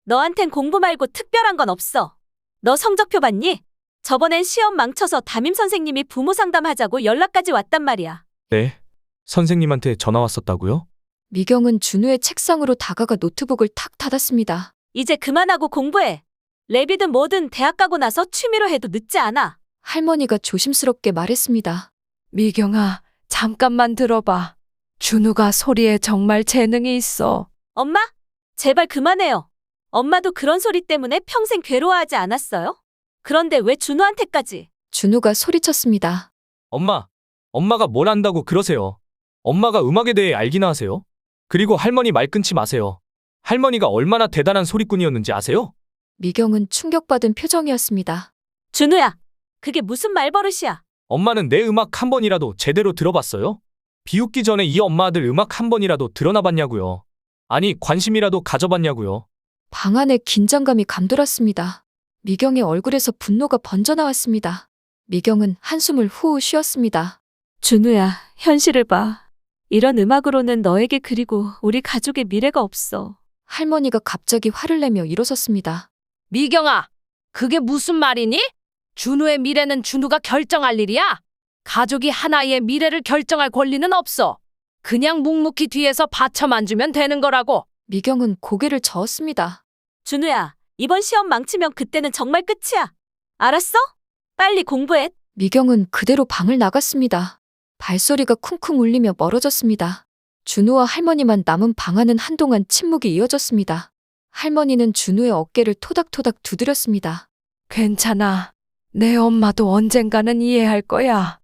너한텐 공부 말고 특별한 건 없어. 너 성적표 봤니? 저번엔 시험 망쳐서 담임 선생님이 부모 상담하자고 연락까지 왔단 말이야. 네. 선생님한테 전화 왔었다고요? 미경은 준우의 책상으로 다가가 노트북을 탁 닫았습니다. 이제 그만하고 공부해. 랩이든 뭐든 대학 가고 나서 취미로 해도 늦지 않아. 할머니가 조심스럽게 말했습니다. 미경아, 잠깐만 들어봐. 준우가 소리에 정말 재능이 있어. 엄마? 제발 그만해요. 엄마도 그런 소리 때문에 평생 괴로워하지 않았어요? 그런데 왜 준우한테까지? 준우가 소리쳤습니다. 엄마가 뭘 안다고 그러세요? 엄마가 음악에 대해 알기나 하세요? 그리고 할머니 말 끊지 마세요. 할머니가 얼마나 대단한 소리꾼이었는지 아세요? 미경은 충격받은 표정이었습니다. 준우야, 그게 무슨 말버릇이야? 엄마는 내 음악 한 번이라도 제대로 들어봤어요? 비웃기 전에 이 엄마 아들 음악 한 번이라도 들어나봤냐고요? 아니, 관심이라도 가져봤냐고요? 방 안에 긴장감이 감돌았습니다. 미경의 얼굴에서 분노가 번져나왔습니다. 미경은 한숨을 후 쉬었습니다. 준우야, 현실을 봐. 이런 음악으로는 너에게 그리고 우리 가족의 미래가 없어. 할머니가 갑자기 화를 내며 일어섰습니다. 미경아, 그게 무슨 말이니? 준우의 미래는 준우가 결정할 일이야. 가족이 하나의 미래를 결정할 권리는 없어. 그냥 묵묵히 뒤에서 받쳐만 주면 되는 거라고. 미경은 고개를 저었습니다. 준우야, 이번 시험 망치면 그때는 정말 끝이야. 알았어? 빨리 공부해. 미경은 그대로 방을 나갔습니다. 발소리가 쿵쿵 울리며 멀어졌습니다. 준우와 할머니만 남은 방 안은 한동안 침묵이 이어졌습니다. 할머니는 준우의 어깨를 토닥토닥 두드렸습니다. 괜찮아. 내 엄마도 언젠가는 이해할 거야.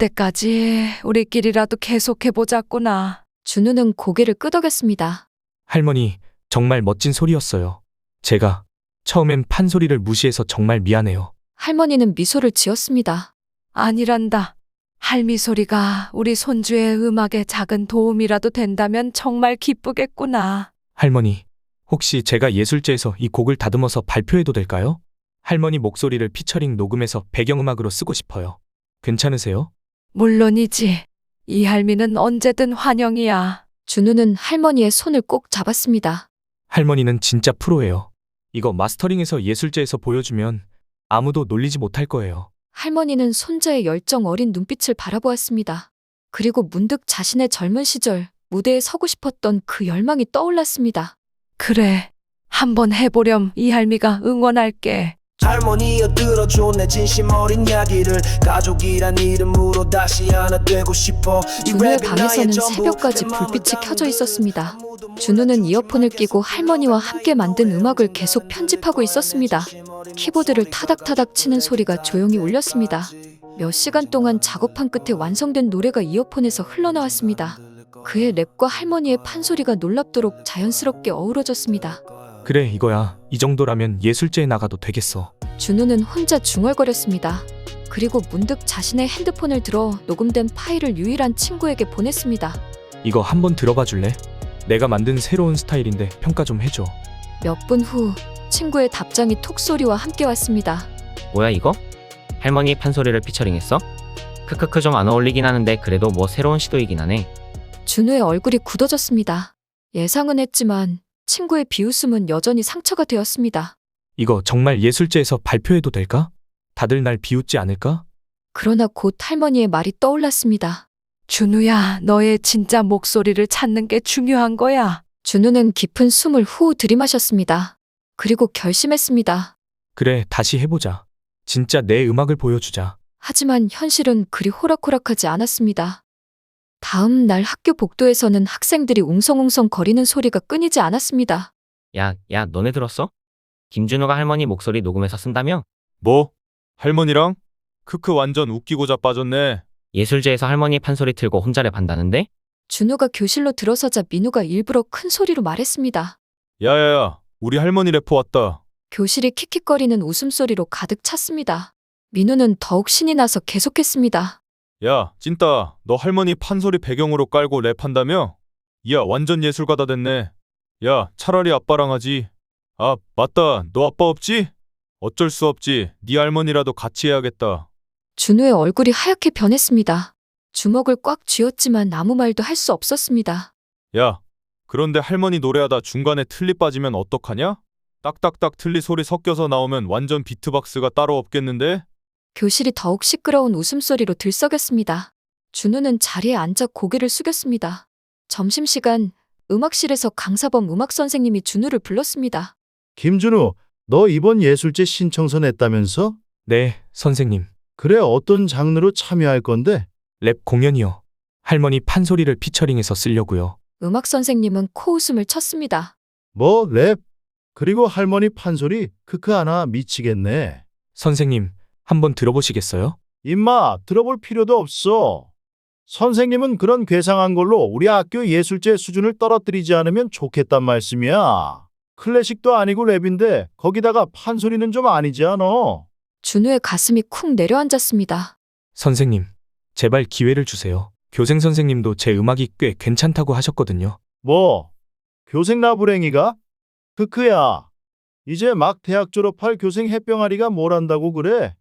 그때까지 우리끼리라도 계속해보자꾸나. 준우는 고개를 끄덕였습니다. 할머니, 정말 멋진 소리였어요. 제가 처음엔 판소리를 무시해서 정말 미안해요. 할머니는 미소를 지었습니다. 아니란다. 할미 소리가 우리 손주의 음악에 작은 도움이라도 된다면 정말 기쁘겠구나. 할머니, 혹시 제가 예술제에서 이 곡을 다듬어서 발표해도 될까요? 할머니 목소리를 피처링 녹음해서 배경음악으로 쓰고 싶어요. 괜찮으세요? 물론이지. 이 할미는 언제든 환영이야. 준우는 할머니의 손을 꼭 잡았습니다. 할머니는 진짜 프로예요. 이거 마스터링해서 예술제에서 보여주면 아무도 놀리지 못할 거예요. 할머니는 손자의 열정 어린 눈빛을 바라보았습니다. 그리고 문득 자신의 젊은 시절 무대에 서고 싶었던 그 열망이 떠올랐습니다. 그래. 한번 해보렴. 이 할미가 응원할게. 할머니여 들어줘 내 진심 어린 이야기를 가족이란 이름으로 다시 하나 되고 싶어. 준우의 방에서는 새벽까지 불빛이 켜져 있었습니다. 준우는 이어폰을 끼고 할머니와 함께 만든 음악을 계속 편집하고 있었습니다. 키보드를 타닥타닥 치는 소리가 조용히 울렸습니다. 몇 시간 동안 작업한 끝에 완성된 노래가 이어폰에서 흘러나왔습니다. 그의 랩과 할머니의 판소리가 놀랍도록 자연스럽게 어우러졌습니다. 그래, 이거야. 이 정도라면 예술제에 나가도 되겠어. 준우는 혼자 중얼거렸습니다. 그리고 문득 자신의 핸드폰을 들어 녹음된 파일을 유일한 친구에게 보냈습니다. 이거 한번 들어봐 줄래? 내가 만든 새로운 스타일인데 평가 좀 해줘. 몇 분 후 친구의 답장이 톡소리와 함께 왔습니다. 뭐야 이거? 할머니 판소리를 피처링했어? 크크크 좀 안 어울리긴 하는데 그래도 뭐 새로운 시도이긴 하네. 준우의 얼굴이 굳어졌습니다. 예상은 했지만 친구의 비웃음은 여전히 상처가 되었습니다. 이거 정말 예술제에서 발표해도 될까? 다들 날 비웃지 않을까? 그러나 곧 할머니의 말이 떠올랐습니다. 준우야, 너의 진짜 목소리를 찾는 게 중요한 거야. 준우는 깊은 숨을 후 들이마셨습니다. 그리고 결심했습니다. 그래, 다시 해보자. 진짜 내 음악을 보여주자. 하지만 현실은 그리 호락호락하지 않았습니다. 다음 날 학교 복도에서는 학생들이 웅성웅성 거리는 소리가 끊이지 않았습니다. 야, 너네 들었어? 김준호가 할머니 목소리 녹음해서 쓴다며? 뭐? 할머니랑? 크크 완전 웃기고 자빠졌네. 예술제에서 할머니 판소리 틀고 혼자 랩한다는데? 준우가 교실로 들어서자 민우가 일부러 큰 소리로 말했습니다. 야야야, 우리 할머니 래퍼 왔다. 교실이 킥킥거리는 웃음소리로 가득 찼습니다. 민우는 더욱 신이 나서 계속했습니다. 야, 찐따, 너 할머니 판소리 배경으로 깔고 랩한다며? 야, 완전 예술가다 됐네. 야, 차라리 아빠랑 하지. 아, 맞다. 너 아빠 없지? 어쩔 수 없지. 네 할머니라도 같이 해야겠다. 준우의 얼굴이 하얗게 변했습니다. 주먹을 꽉 쥐었지만 아무 말도 할 수 없었습니다. 야, 그런데 할머니 노래하다 중간에 틀리 빠지면 어떡하냐? 딱딱딱 틀리 소리 섞여서 나오면 완전 비트박스가 따로 없겠는데? 교실이 더욱 시끄러운 웃음소리로 들썩였습니다. 준우는 자리에 앉아 고개를 숙였습니다. 점심시간 음악실에서 강사범 음악 선생님이 준우를 불렀습니다. 김준우, 너 이번 예술제 신청서 냈다면서? 네, 선생님. 그래, 어떤 장르로 참여할 건데? 랩 공연이요. 할머니 판소리를 피처링해서 쓰려고요. 음악 선생님은 코웃음을 쳤습니다. 뭐, 랩? 그리고 할머니 판소리? 크크 하나 미치겠네. 선생님, 한번 들어보시겠어요? 임마, 들어볼 필요도 없어. 선생님은 그런 괴상한 걸로 우리 학교 예술제 수준을 떨어뜨리지 않으면 좋겠단 말씀이야. 클래식도 아니고 랩인데 거기다가 판소리는 좀 아니지 않아? 준우의 가슴이 쿵 내려앉았습니다. 선생님, 제발 기회를 주세요. 교생 선생님도 제 음악이 꽤 괜찮다고 하셨거든요. 뭐? 교생 나부랭이가? 크크야. 이제 막 대학 졸업할 교생 햇병아리가 뭘 한다고 그래?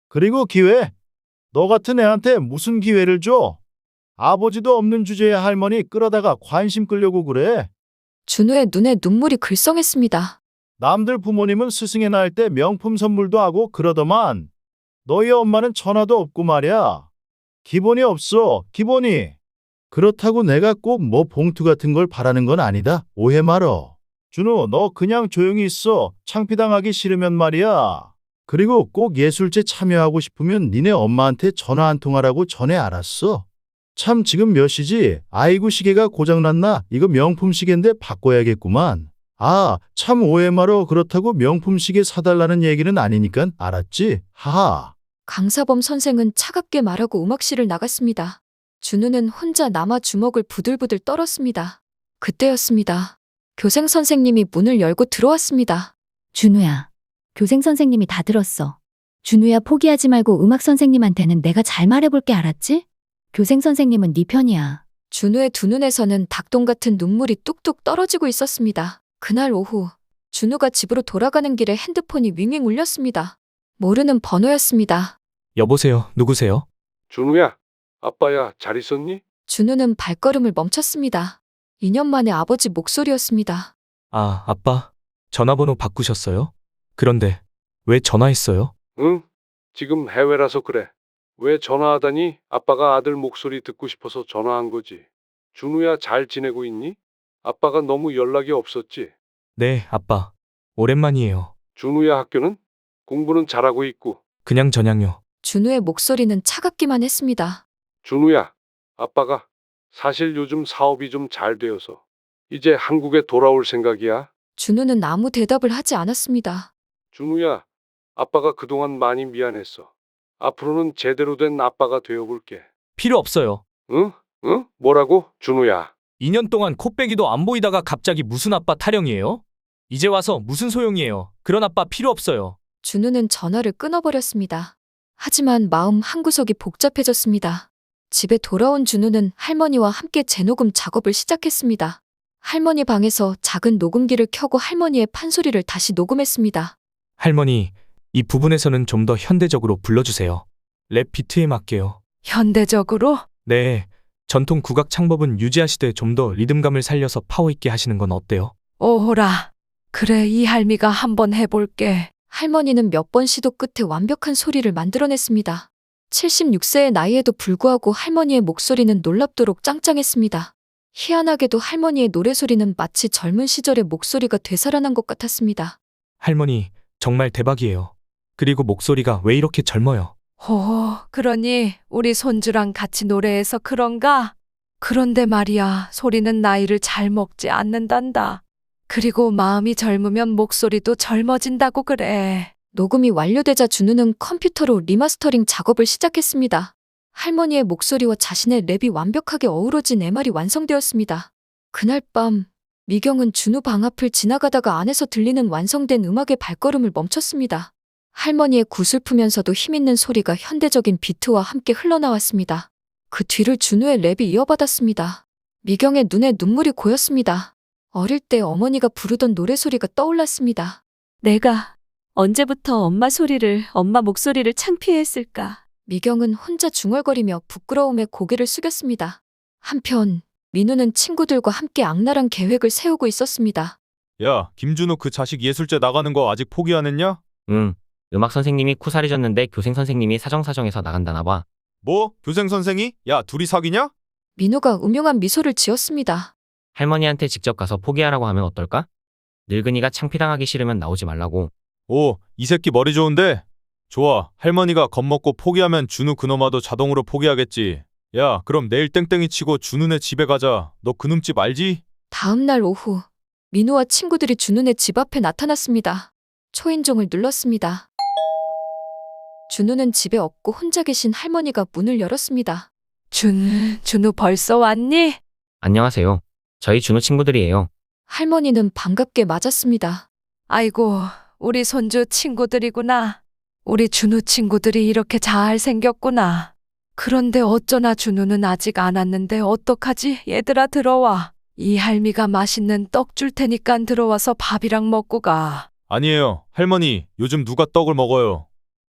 그리고 기회? 너 같은 애한테 무슨 기회를 줘? 아버지도 없는 주제에 할머니 끌어다가 관심 끌려고 그래? 준우의 눈에 눈물이 글썽했습니다. 남들 부모님은 스승의 날 때 명품 선물도 하고 그러더만 너희 엄마는 전화도 없고 말이야. 기본이 없어, 기본이. 그렇다고 내가 꼭 뭐 봉투 같은 걸 바라는 건 아니다. 오해 말어. 준우, 너 그냥 조용히 있어. 창피당하기 싫으면 말이야. 그리고 꼭 예술제 참여하고 싶으면 니네 엄마한테 전화 한 통하라고 전에 알았어. 참 지금 몇 시지? 아이고 시계가 고장났나? 이거 명품 시계인데 바꿔야겠구만. 아, 참 오해 말어. 그렇다고 명품 시계 사달라는 얘기는 아니니까 알았지? 하하. 강사범 선생은 차갑게 말하고 음악실을 나갔습니다. 준우는 혼자 남아 주먹을 부들부들 떨었습니다. 그때였습니다. 교생 선생님이 문을 열고 들어왔습니다. 준우야, 교생 선생님이 다 들었어. 준우야, 포기하지 말고 음악 선생님한테는 내가 잘 말해볼게, 알았지? 교생 선생님은 네 편이야. 준우의 두 눈에서는 닭똥 같은 눈물이 뚝뚝 떨어지고 있었습니다. 그날 오후 준우가 집으로 돌아가는 길에 핸드폰이 윙윙 울렸습니다. 모르는 번호였습니다. 여보세요, 누구세요? 준우야, 아빠야, 잘 있었니? 준우는 발걸음을 멈췄습니다. 2년 만에 아버지 목소리였습니다. 아, 아빠. 전화번호 바꾸셨어요? 그런데 왜 전화했어요? 응, 지금 해외라서 그래. 왜 전화하다니? 아빠가 아들 목소리 듣고 싶어서 전화한 거지. 준우야, 잘 지내고 있니? 아빠가 너무 연락이 없었지? 네, 아빠. 오랜만이에요. 준우야, 학교는? 공부는 잘하고 있고. 그냥 저냥요. 준우의 목소리는 차갑기만 했습니다. 준우야, 아빠가 사실 요즘 사업이 좀 잘 되어서 이제 한국에 돌아올 생각이야. 준우는 아무 대답을 하지 않았습니다. 준우야, 아빠가 그동안 많이 미안했어. 앞으로는 제대로 된 아빠가 되어볼게. 필요 없어요. 응? 응? 뭐라고? 준우야. 2년 동안 코빼기도 안 보이다가 갑자기 무슨 아빠 타령이에요? 이제 와서 무슨 소용이에요? 그런 아빠 필요 없어요. 준우는 전화를 끊어버렸습니다. 하지만 마음 한구석이 복잡해졌습니다. 집에 돌아온 준우는 할머니와 함께 재녹음 작업을 시작했습니다. 할머니 방에서 작은 녹음기를 켜고 할머니의 판소리를 다시 녹음했습니다. 할머니, 이 부분에서는 좀 더 현대적으로 불러주세요. 랩 비트에 맞게요. 현대적으로? 네, 전통 국악 창법은 유지하시되 좀 더 리듬감을 살려서 파워 있게 하시는 건 어때요? 오호라. 그래, 이 할미가 한번 해볼게. 할머니는 몇 번 시도 끝에 완벽한 소리를 만들어냈습니다. 76세의 나이에도 불구하고 할머니의 목소리는 놀랍도록 짱짱했습니다. 희한하게도 할머니의 노래소리는 마치 젊은 시절의 목소리가 되살아난 것 같았습니다. 할머니, 정말 대박이에요. 그리고 목소리가 왜 이렇게 젊어요? 그러니 우리 손주랑 같이 노래해서 그런가? 그런데 말이야, 소리는 나이를 잘 먹지 않는단다. 그리고 마음이 젊으면 목소리도 젊어진다고 그래. 녹음이 완료되자 준우는 컴퓨터로 리마스터링 작업을 시작했습니다. 할머니의 목소리와 자신의 랩이 완벽하게 어우러진 MR이 완성되었습니다. 그날 밤 미경은 준우 방 앞을 지나가다가 안에서 들리는 완성된 음악의 발걸음을 멈췄습니다. 할머니의 구슬프면서도 힘있는 소리가 현대적인 비트와 함께 흘러나왔습니다. 그 뒤를 준우의 랩이 이어받았습니다. 미경의 눈에 눈물이 고였습니다. 어릴 때 어머니가 부르던 노래소리가 떠올랐습니다. 내가 언제부터 엄마 목소리를 창피했을까? 미경은 혼자 중얼거리며 부끄러움에 고개를 숙였습니다. 한편 민우는 친구들과 함께 악랄한 계획을 세우고 있었습니다. 야, 김준우 그 자식 예술제 나가는 거 아직 포기 안 했냐? 음악 선생님이 쿠사리 줬는데 교생 선생님이 사정사정해서 나간다나 봐. 뭐? 교생 선생이? 야, 둘이 사귀냐? 민호가 음흉한 미소를 지었습니다. 할머니한테 직접 가서 포기하라고 하면 어떨까? 늙은이가 창피당하기 싫으면 나오지 말라고. 오, 이 새끼 머리 좋은데? 좋아, 할머니가 겁먹고 포기하면 준우 그놈아도 자동으로 포기하겠지. 야, 그럼 내일 땡땡이 치고 준우네 집에 가자. 너 그놈 집 알지? 다음 날 오후 민호와 친구들이 준우네 집 앞에 나타났습니다. 초인종을 눌렀습니다. 준우는 집에 없고 혼자 계신 할머니가 문을 열었습니다. 준우 벌써 왔니? 안녕하세요. 저희 준우 친구들이에요. 할머니는 반갑게 맞았습니다. 아이고, 우리 손주 친구들이구나. 우리 준우 친구들이 이렇게 잘 생겼구나. 그런데 어쩌나 준우는 아직 안 왔는데 어떡하지? 얘들아 들어와. 이 할미가 맛있는 떡 줄 테니까 들어와서 밥이랑 먹고 가. 아니에요. 할머니, 요즘 누가 떡을 먹어요?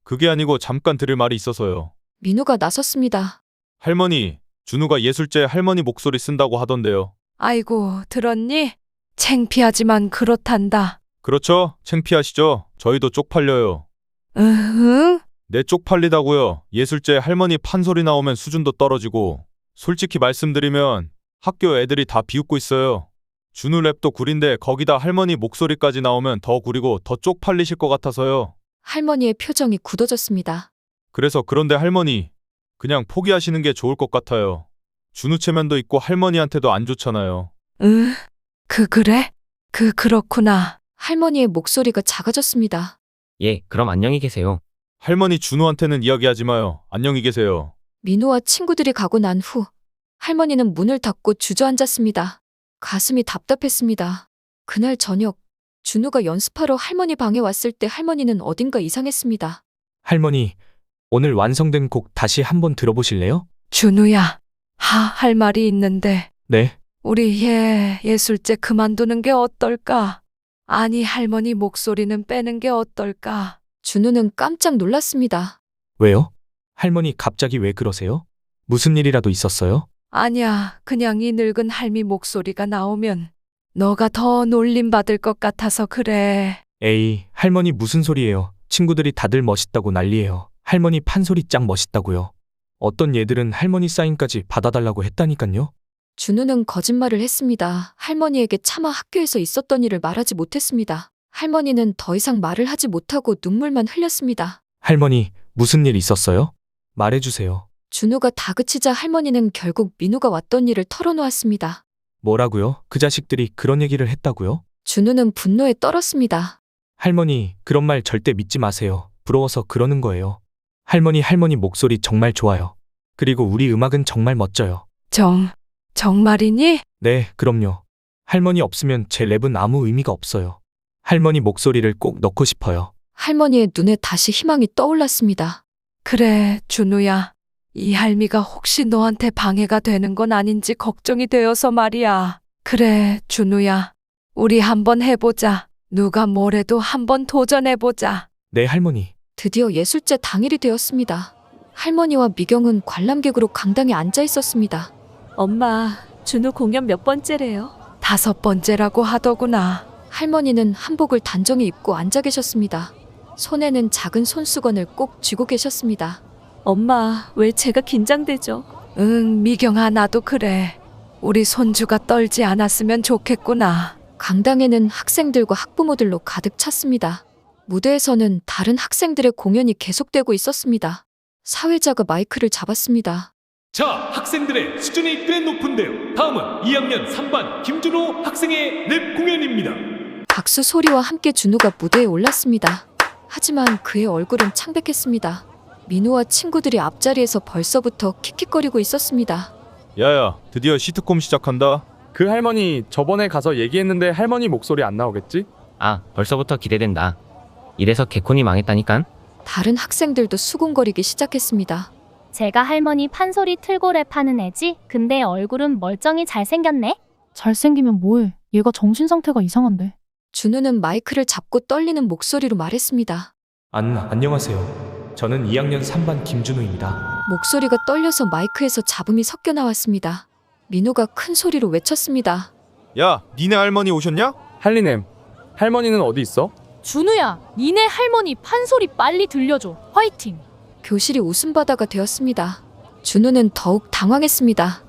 그게 아니고 잠깐 드릴 말이 있어서요. 민호가 나섰습니다. 할머니, 준우가 예술제 할머니 목소리 쓴다고 하던데요. 아이고, 들었니? 창피하지만 그렇단다. 그렇죠? 창피하시죠? 저희도 쪽팔려요. 응? 네, 쪽팔리다고요. 예술제 할머니 판소리 나오면 수준도 떨어지고. 솔직히 말씀드리면 학교 애들이 다 비웃고 있어요. 준우 랩도 구린데 거기다 할머니 목소리까지 나오면 더 구리고 더 쪽팔리실 것 같아서요. 할머니의 표정이 굳어졌습니다. 그래서 그런데 할머니, 그냥 포기하시는 게 좋을 것 같아요. 준우 체면도 있고 할머니한테도 안 좋잖아요. 응? 그래? 그렇구나. 할머니의 목소리가 작아졌습니다. 예, 그럼 안녕히 계세요. 할머니 준우한테는 이야기하지 마요. 안녕히 계세요. 민호와 친구들이 가고 난 후 할머니는 문을 닫고 주저앉았습니다. 가슴이 답답했습니다. 그날 저녁 준우가 연습하러 할머니 방에 왔을 때 할머니는 어딘가 이상했습니다. 할머니, 오늘 완성된 곡 다시 한번 들어보실래요? 준우야, 할 말이 있는데 네. 우리 예술제 그만두는 게 어떨까? 아니, 할머니 목소리는 빼는 게 어떨까? 준우는 깜짝 놀랐습니다. 왜요? 할머니 갑자기 왜 그러세요? 무슨 일이라도 있었어요? 아니야, 그냥 이 늙은 할미 목소리가 나오면 너가 더 놀림받을 것 같아서 그래. 에이, 할머니 무슨 소리예요? 친구들이 다들 멋있다고 난리예요. 할머니 판소리 짱 멋있다고요. 어떤 얘들은 할머니 사인까지 받아달라고 했다니깐요. 준우는 거짓말을 했습니다. 할머니에게 차마 학교에서 있었던 일을 말하지 못했습니다. 할머니는 더 이상 말을 하지 못하고 눈물만 흘렸습니다. 할머니, 무슨 일 있었어요? 말해주세요. 준우가 다그치자 할머니는 결국 민우가 왔던 일을 털어놓았습니다. 뭐라고요? 그 자식들이 그런 얘기를 했다고요? 준우는 분노에 떨었습니다. 할머니, 그런 말 절대 믿지 마세요. 부러워서 그러는 거예요. 할머니 목소리 정말 좋아요. 그리고 우리 음악은 정말 멋져요. 정말이니? 네, 그럼요. 할머니 없으면 제 랩은 아무 의미가 없어요. 할머니 목소리를 꼭 넣고 싶어요. 할머니의 눈에 다시 희망이 떠올랐습니다. 그래, 준우야. 이 할미가 혹시 너한테 방해가 되는 건 아닌지 걱정이 되어서 말이야. 그래, 준우야. 우리 한번 해보자. 누가 뭐래도 한번 도전해보자. 네, 할머니. 드디어 예술제 당일이 되었습니다. 할머니와 미경은 관람객으로 강당에 앉아 있었습니다. 엄마, 준우 공연 몇 번째래요? 5번째라고 하더구나. 할머니는 한복을 단정히 입고 앉아 계셨습니다. 손에는 작은 손수건을 꼭 쥐고 계셨습니다. 엄마, 왜 제가 긴장되죠? 응, 미경아, 나도 그래. 우리 손주가 떨지 않았으면 좋겠구나. 강당에는 학생들과 학부모들로 가득 찼습니다. 무대에서는 다른 학생들의 공연이 계속되고 있었습니다. 사회자가 마이크를 잡았습니다. 자, 학생들의 수준이 꽤 높은데요. 다음은 2학년 3반 김준호 학생의 랩 공연입니다. 박수 소리와 함께 준우가 무대에 올랐습니다. 하지만 그의 얼굴은 창백했습니다. 민호와 친구들이 앞자리에서 벌써부터 킥킥거리고 있었습니다. 야야, 드디어 시트콤 시작한다. 그 할머니 저번에 가서 얘기했는데 할머니 목소리 안 나오겠지? 아, 벌써부터 기대된다. 이래서 개콘이 망했다니깐? 다른 학생들도 수군거리기 시작했습니다. 제가 할머니 판소리 틀고 랩하는 애지? 근데 얼굴은 멀쩡히 잘생겼네? 잘생기면 뭐해? 얘가 정신 상태가 이상한데. 준우는 마이크를 잡고 떨리는 목소리로 말했습니다. 안녕하세요. 저는 2학년 3반 김준우입니다. 목소리가 떨려서 마이크에서 잡음이 섞여 나왔습니다. 민호가 큰 소리로 외쳤습니다. 야, 니네 할머니 오셨냐? 할리넴, 할머니는 어디 있어? 준우야, 니네 할머니 판소리 빨리 들려줘. 화이팅! 교실이 웃음바다가 되었습니다. 준우는 더욱 당황했습니다.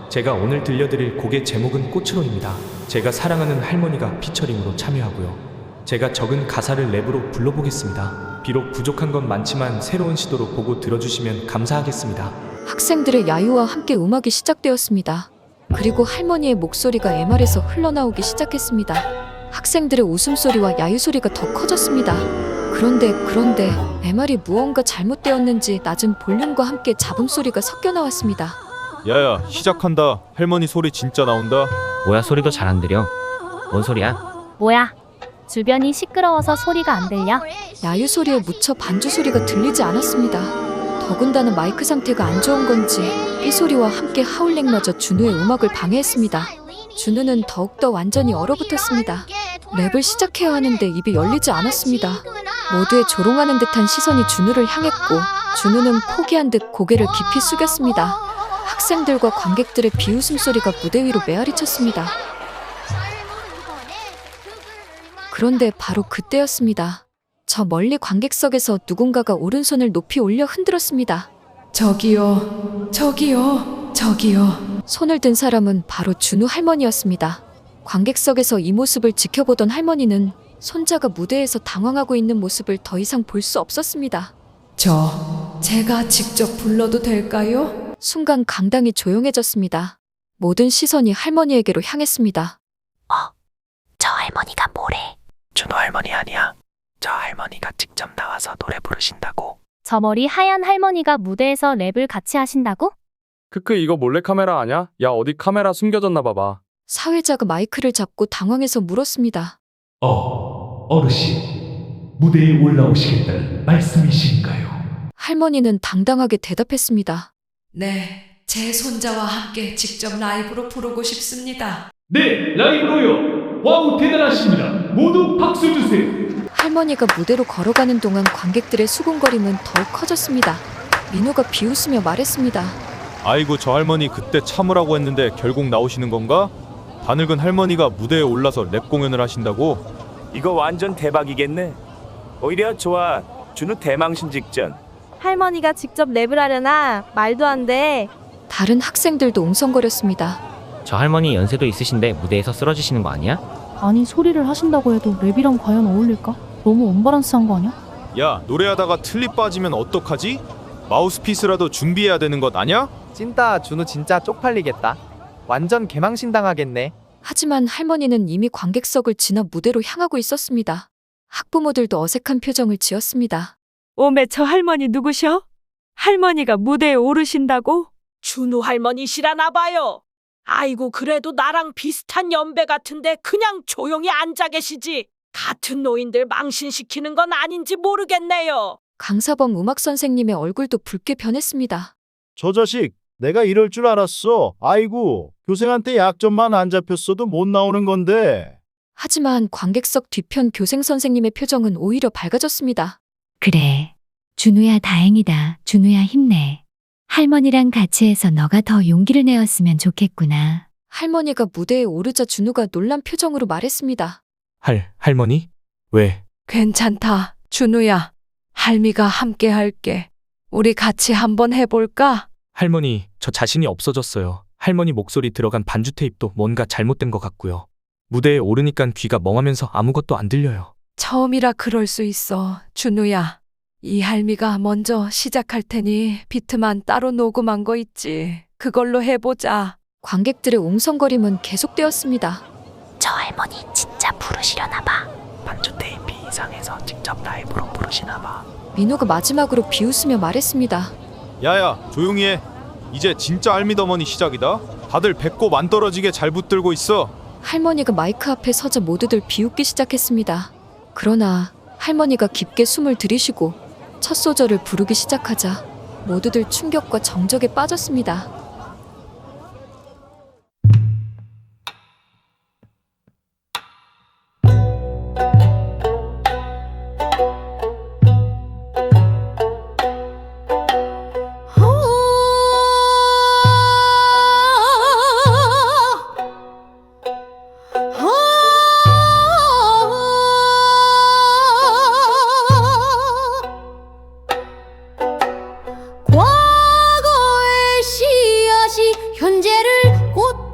제가 오늘 들려드릴 곡의 제목은 꽃으로입니다. 제가 사랑하는 할머니가 피처링으로 참여하고요. 제가 적은 가사를 랩으로 불러보겠습니다. 비록 부족한 건 많지만 새로운 시도로 보고 들어주시면 감사하겠습니다. 학생들의 야유와 함께 음악이 시작되었습니다. 그리고 할머니의 목소리가 MR에서 흘러나오기 시작했습니다. 학생들의 웃음소리와 야유소리가 더 커졌습니다. 그런데 MR이 무언가 잘못되었는지 낮은 볼륨과 함께 잡음소리가 섞여 나왔습니다. 야야, 시작한다. 할머니 소리 진짜 나온다. 뭐야, 소리도 잘 안 들려. 뭔 소리야? 뭐야? 주변이 시끄러워서 소리가 안 들려? 야유 소리에 묻혀 반주 소리가 들리지 않았습니다. 더군다나 마이크 상태가 안 좋은 건지 삐 소리와 함께 하울링마저 준우의 음악을 방해했습니다. 준우는 더욱더 완전히 얼어붙었습니다. 랩을 시작해야 하는데 입이 열리지 않았습니다. 모두의 조롱하는 듯한 시선이 준우를 향했고 준우는 포기한 듯 고개를 깊이 숙였습니다. 학생들과 관객들의 비웃음 소리가 무대 위로 메아리쳤습니다. 그런데 바로 그때였습니다. 저 멀리 관객석에서 누군가가 오른손을 높이 올려 흔들었습니다. 저기요. 손을 든 사람은 바로 준우 할머니였습니다. 관객석에서 이 모습을 지켜보던 할머니는 손자가 무대에서 당황하고 있는 모습을 더 이상 볼 수 없었습니다. 제가 직접 불러도 될까요? 순간 강당이 조용해졌습니다. 모든 시선이 할머니에게로 향했습니다. 저 할머니가 뭐래? 준호 할머니 아니야. 저 할머니가 직접 나와서 노래 부르신다고. 저 머리 하얀 할머니가 무대에서 랩을 같이 하신다고? 크크, 이거 몰래카메라 아냐? 야, 어디 카메라 숨겨졌나 봐봐. 사회자가 마이크를 잡고 당황해서 물었습니다. 어르신, 무대에 올라오시겠다는 말씀이신가요? 할머니는 당당하게 대답했습니다. 네, 제 손자와 함께 직접 라이브로 부르고 싶습니다. 네, 라이브로요. 와우, 대단하십니다. 모두 박수 주세요. 할머니가 무대로 걸어가는 동안 관객들의 수군거림은 더욱 커졌습니다. 민호가 비웃으며 말했습니다. 아이고, 저 할머니 그때 참으라고 했는데 결국 나오시는 건가? 다 늙은 할머니가 무대에 올라서 랩 공연을 하신다고? 이거 완전 대박이겠네. 오히려 좋아. 준호 대망신 직전. 할머니가 직접 랩을 하려나? 말도 안 돼. 다른 학생들도 웅성거렸습니다. 저 할머니 연세도 있으신데 무대에서 쓰러지시는 거 아니야? 아니, 소리를 하신다고 해도 랩이랑 과연 어울릴까? 너무 언바란스한 거 아니야? 야, 노래하다가 틀니 빠지면 어떡하지? 마우스피스라도 준비해야 되는 것 아냐? 찐따 준우 진짜 쪽팔리겠다. 완전 개망신 당하겠네. 하지만 할머니는 이미 관객석을 지나 무대로 향하고 있었습니다. 학부모들도 어색한 표정을 지었습니다. 오메, 저 할머니 누구셔? 할머니가 무대에 오르신다고? 준우 할머니시라나 봐요. 아이고, 그래도 나랑 비슷한 연배 같은데 그냥 조용히 앉아 계시지. 같은 노인들 망신시키는 건 아닌지 모르겠네요. 강사범 음악 선생님의 얼굴도 붉게 변했습니다. 저 자식, 내가 이럴 줄 알았어. 아이고, 교생한테 약점만 안 잡혔어도 못 나오는 건데. 하지만 관객석 뒤편 교생 선생님의 표정은 오히려 밝아졌습니다. 그래. 준우야, 다행이다. 준우야, 힘내. 할머니랑 같이 해서 너가 더 용기를 내었으면 좋겠구나. 할머니가 무대에 오르자 준우가 놀란 표정으로 말했습니다. 할머니? 왜? 괜찮다. 준우야. 할미가 함께 할게. 우리 같이 한번 해볼까? 할머니, 저 자신이 없어졌어요. 할머니 목소리 들어간 반주 테이프도 뭔가 잘못된 것 같고요. 무대에 오르니깐 귀가 멍하면서 아무것도 안 들려요. 처음이라 그럴 수 있어. 준우야. 이 할미가 먼저 시작할 테니 비트만 따로 녹음한 거 있지. 그걸로 해보자. 관객들의 웅성거림은 계속되었습니다. 저 할머니 진짜 부르시려나 봐. 반주 테이프 이상해서 직접 라이브로 부르시나 봐. 민호가 마지막으로 비웃으며 말했습니다. 야야, 조용히 해. 이제 진짜 할미더머니 시작이다. 다들 배꼽 안 떨어지게 잘 붙들고 있어. 할머니가 마이크 앞에 서자 모두들 비웃기 시작했습니다. 그러나 할머니가 깊게 숨을 들이쉬고 첫 소절을 부르기 시작하자 모두들 충격과 정적에 빠졌습니다.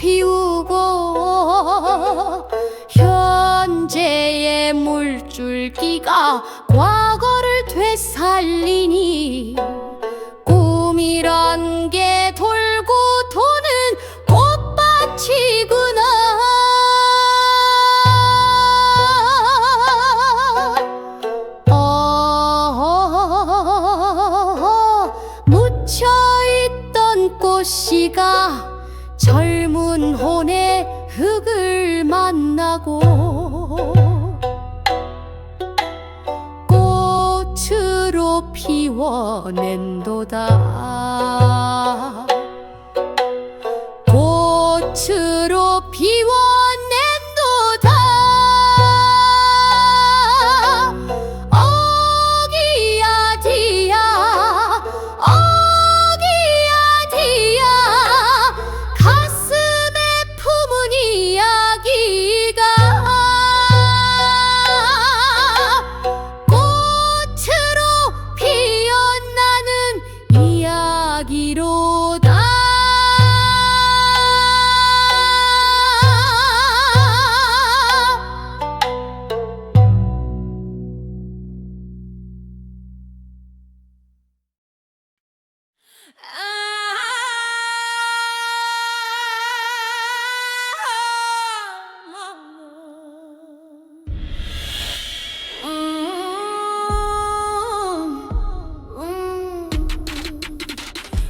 피우고 현재의 물줄기가 과거를 되살리니 꿈이란 게 돌고 도는 꽃밭이구나. 묻혀있던 꽃씨가 젊은 혼의 흙을 만나고 꽃으로 피워낸도다. 꽃으로 피워낸도다. 어기야 디야 어기야 디야 가슴에 품은 이야기가 꽃으로 피어나는 이야기로다.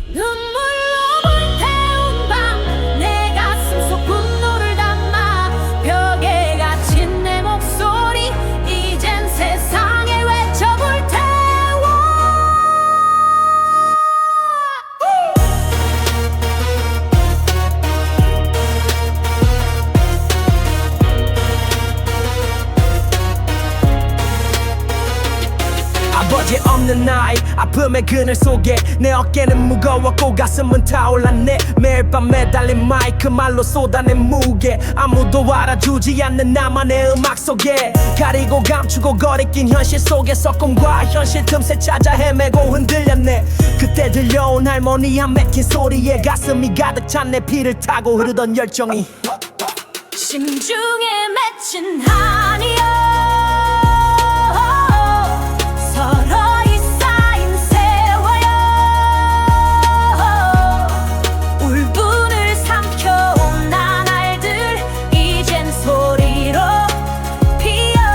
눈물로 불태운 밤 내 가슴 속 분노를 담아 벽에 갇힌 내 목소리 이젠 세상에 외쳐 불태워. 아버지 없는 나이 아픔의 그늘 속에 내 어깨는 무거웠고 가슴은 타올랐네. 매일 밤 매달린 마이크 말로 쏟아낸 무게 아무도 알아주지 않는 나만의 음악 속에 가리고 감추고 거리낀 현실 속에서 꿈과 현실 틈새 찾아 헤매고 흔들렸네. 그때 들려온 할머니 한 맺힌 소리에 가슴이 가득 찬 내 피를 타고 흐르던 열정이 심중에 맺힌 한이여 서로이 쌓인 세월여 울분을 삼켜온 나날들 이젠 소리로 피어나네.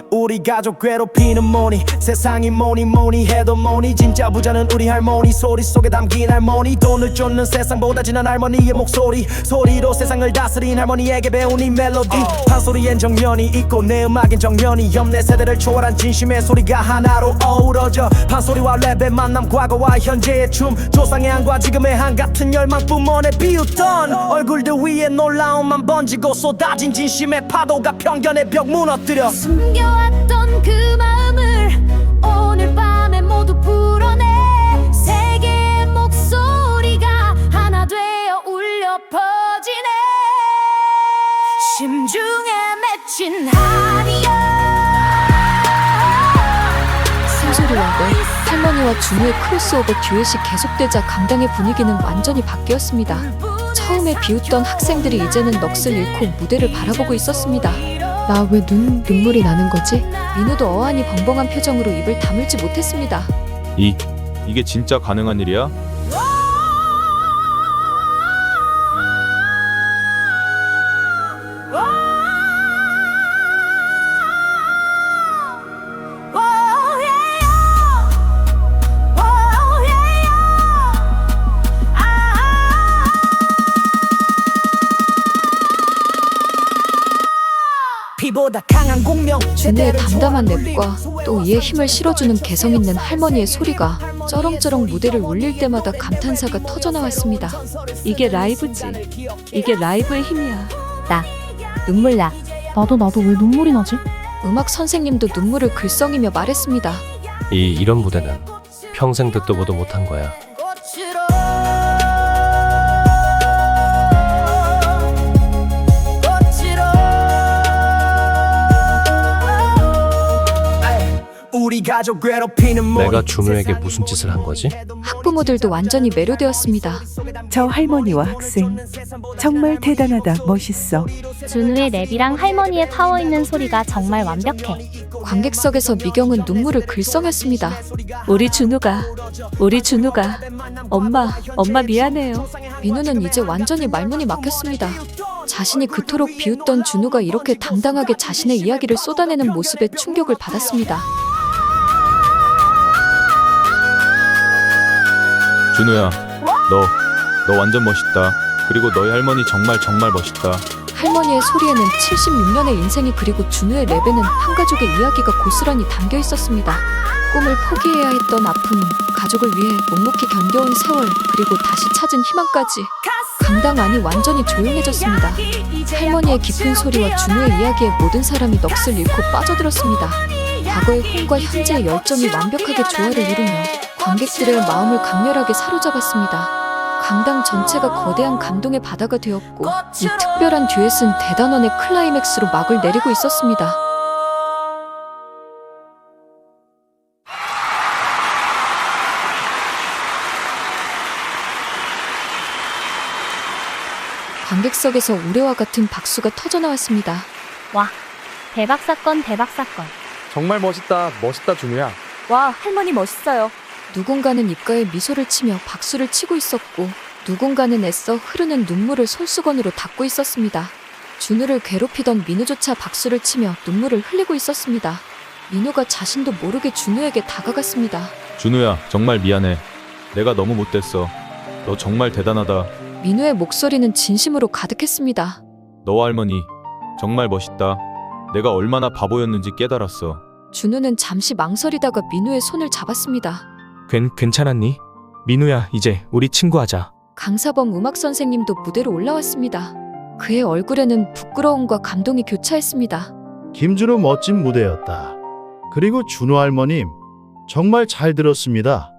우리 가족 괴롭히는 뭐니 세상이 뭐니 해도 뭐니 진짜 부자는 우리 할머니 소리 속에 담긴 할머니 돈을 쫓는 세상보다 진한 할머니의 목소리 소리로 세상을 다스린 할머니에게 배운 이 멜로디 판소리엔 정면이 있고 내 음악엔 정면이 없네. 세대를 초월한 진심의 소리가 하나로 어우러져 판소리와 랩의 만남 과거와 현재의 춤 조상의 한과 지금의 한 같은 열망 뿜어내 비웃던 얼굴들 위에 놀라움만 번지고 쏟아진 진심의 파도가 편견의 벽 무너뜨려 숨겨왔던 그 마음을 오늘 밤에 모두 풀어내. 세계의 목소리가 하나 되어 울려 퍼지네. 심중에 맺힌 한이여 산소리와 랩, 할머니와 준우의 크로스오버 듀엣이 계속되자 강당의 분위기는 완전히 바뀌었습니다. 처음에 비웃던 학생들이 이제는 넋을 잃고 무대를 바라보고 있었습니다. 나 왜 눈물이 나는 거지? 민우도 어안이 벙벙한 표정으로 입을 다물지 못했습니다. 이게 진짜 가능한 일이야? 피보다 강한 공명 준우의 담담한 랩과 또 이에 힘을 실어주는 개성 있는 할머니의 소리가 쩌렁쩌렁 무대를 울릴 때마다 감탄사가 터져나왔습니다. 이게 라이브지. 이게 라이브의 힘이야. 나 눈물 나. 나도 왜 눈물이 나지? 음악 선생님도 눈물을 글썽이며 말했습니다. 이런 무대는 평생 듣도 보도 못한 거야. 우리 가족 괴롭히는 내가 준우에게 무슨 짓을 한 거지? 학부모들도 완전히 매료되었습니다. 저 할머니와 학생 정말 대단하다. 멋있어. 준우의 랩이랑 할머니의 파워 있는 소리가 정말 완벽해. 관객석에서 미경은 눈물을 글썽였습니다. 우리 준우가 엄마 미안해요. 민우는 이제 완전히 말문이 막혔습니다. 자신이 그토록 비웃던 준우가 이렇게 당당하게 자신의 이야기를 쏟아내는 모습에 충격을 받았습니다. 준우야, 너 완전 멋있다. 그리고 너희 할머니 정말 멋있다. 할머니의 소리에는 76년의 인생이 그리고 준우의 랩에는 한 가족의 이야기가 고스란히 담겨 있었습니다. 꿈을 포기해야 했던 아픔, 가족을 위해 묵묵히 견뎌온 세월, 그리고 다시 찾은 희망까지. 강당 안이 완전히 조용해졌습니다. 할머니의 깊은 소리와 준우의 이야기에 모든 사람이 넋을 잃고 빠져들었습니다. 과거의 혼과 현재의 열정이 완벽하게 조화를 이루며 관객들의 마음을 강렬하게 사로잡았습니다. 강당 전체가 거대한 감동의 바다가 되었고 이 특별한 듀엣은 대단원의 클라이맥스로 막을 내리고 있었습니다. 관객석에서 우레와 같은 박수가 터져나왔습니다. 와, 대박 사건, 대박 사건. 정말 멋있다 준우야. 와, 할머니 멋있어요. 누군가는 입가에 미소를 치며 박수를 치고 있었고 누군가는 애써 흐르는 눈물을 손수건으로 닦고 있었습니다. 준우를 괴롭히던 민우조차 박수를 치며 눈물을 흘리고 있었습니다. 민우가 자신도 모르게 준우에게 다가갔습니다. 준우야, 정말 미안해. 내가 너무 못됐어. 너 정말 대단하다. 민우의 목소리는 진심으로 가득했습니다. 너와 할머니 정말 멋있다. 내가 얼마나 바보였는지 깨달았어. 준우는 잠시 망설이다가 민우의 손을 잡았습니다. 괜찮았니? 민우야, 이제 우리 친구하자. 강사범 음악 선생님도 무대로 올라왔습니다. 그의 얼굴에는 부끄러움과 감동이 교차했습니다. 김준우 멋진 무대였다. 그리고 준우 할머님 정말 잘 들었습니다.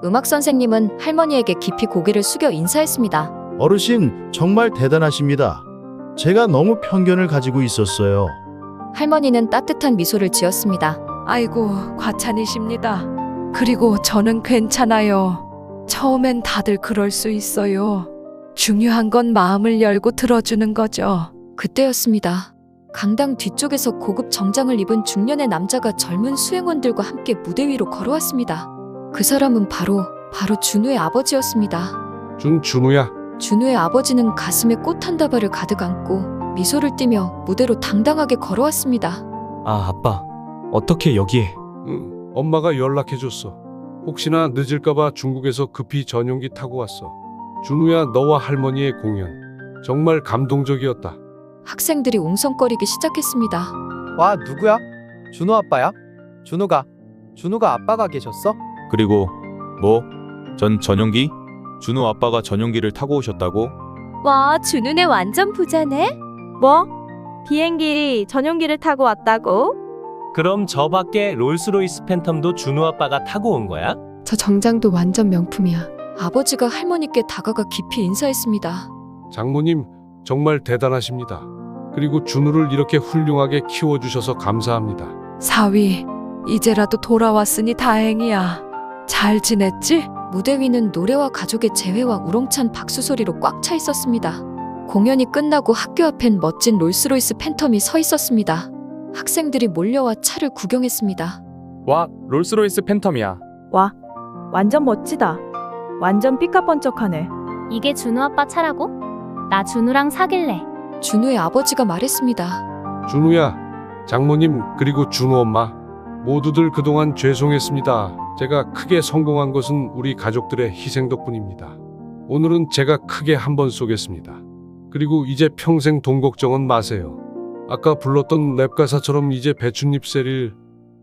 음악 선생님은 할머니에게 깊이 고개를 숙여 인사했습니다. 어르신 정말 대단하십니다. 제가 너무 편견을 가지고 있었어요. 할머니는 따뜻한 미소를 지었습니다. 아이고, 과찬이십니다. 그리고 저는 괜찮아요. 처음엔 다들 그럴 수 있어요. 중요한 건 마음을 열고 들어주는 거죠. 그때였습니다. 강당 뒤쪽에서 고급 정장을 입은 중년의 남자가 젊은 수행원들과 함께 무대 위로 걸어왔습니다. 그 사람은 바로 준우의 아버지였습니다. 준우야. 준우의 아버지는 가슴에 꽃 한 다발을 가득 안고 미소를 띠며 무대로 당당하게 걸어왔습니다. 아, 아빠. 어떻게 여기에? 엄마가 연락해줬어. 혹시나 늦을까봐 중국에서 급히 전용기 타고 왔어. 준우야, 너와 할머니의 공연 정말 감동적이었다. 학생들이 웅성거리기 시작했습니다. 와, 누구야? 준우 아빠야? 준우가 아빠가 계셨어? 그리고 전용기? 준우 아빠가 전용기를 타고 오셨다고? 와, 준우네 완전 부자네. 뭐? 비행기 전용기를 타고 왔다고? 그럼 저 밖에 롤스로이스 팬텀도 준우 아빠가 타고 온 거야? 저 정장도 완전 명품이야. 아버지가 할머니께 다가가 깊이 인사했습니다. 장모님 정말 대단하십니다. 그리고 준우를 이렇게 훌륭하게 키워주셔서 감사합니다. 사위, 이제라도 돌아왔으니 다행이야. 잘 지냈지? 무대 위는 노래와 가족의 재회와 우렁찬 박수 소리로 꽉 차 있었습니다. 공연이 끝나고 학교 앞엔 멋진 롤스로이스 팬텀이 서 있었습니다. 학생들이 몰려와 차를 구경했습니다. 와, 롤스로이스 팬텀이야. 와, 완전 멋지다. 완전 삐까번쩍하네. 이게 준우 아빠 차라고? 나 준우랑 사귈래. 준우의 아버지가 말했습니다. 준우야, 장모님 그리고 준우 엄마 모두들 그동안 죄송했습니다. 제가 크게 성공한 것은 우리 가족들의 희생 덕분입니다. 오늘은 제가 크게 한번 쏘겠습니다. 그리고 이제 평생 돈 걱정은 마세요. 아까 불렀던 랩 가사처럼 이제 배춧잎 세릴,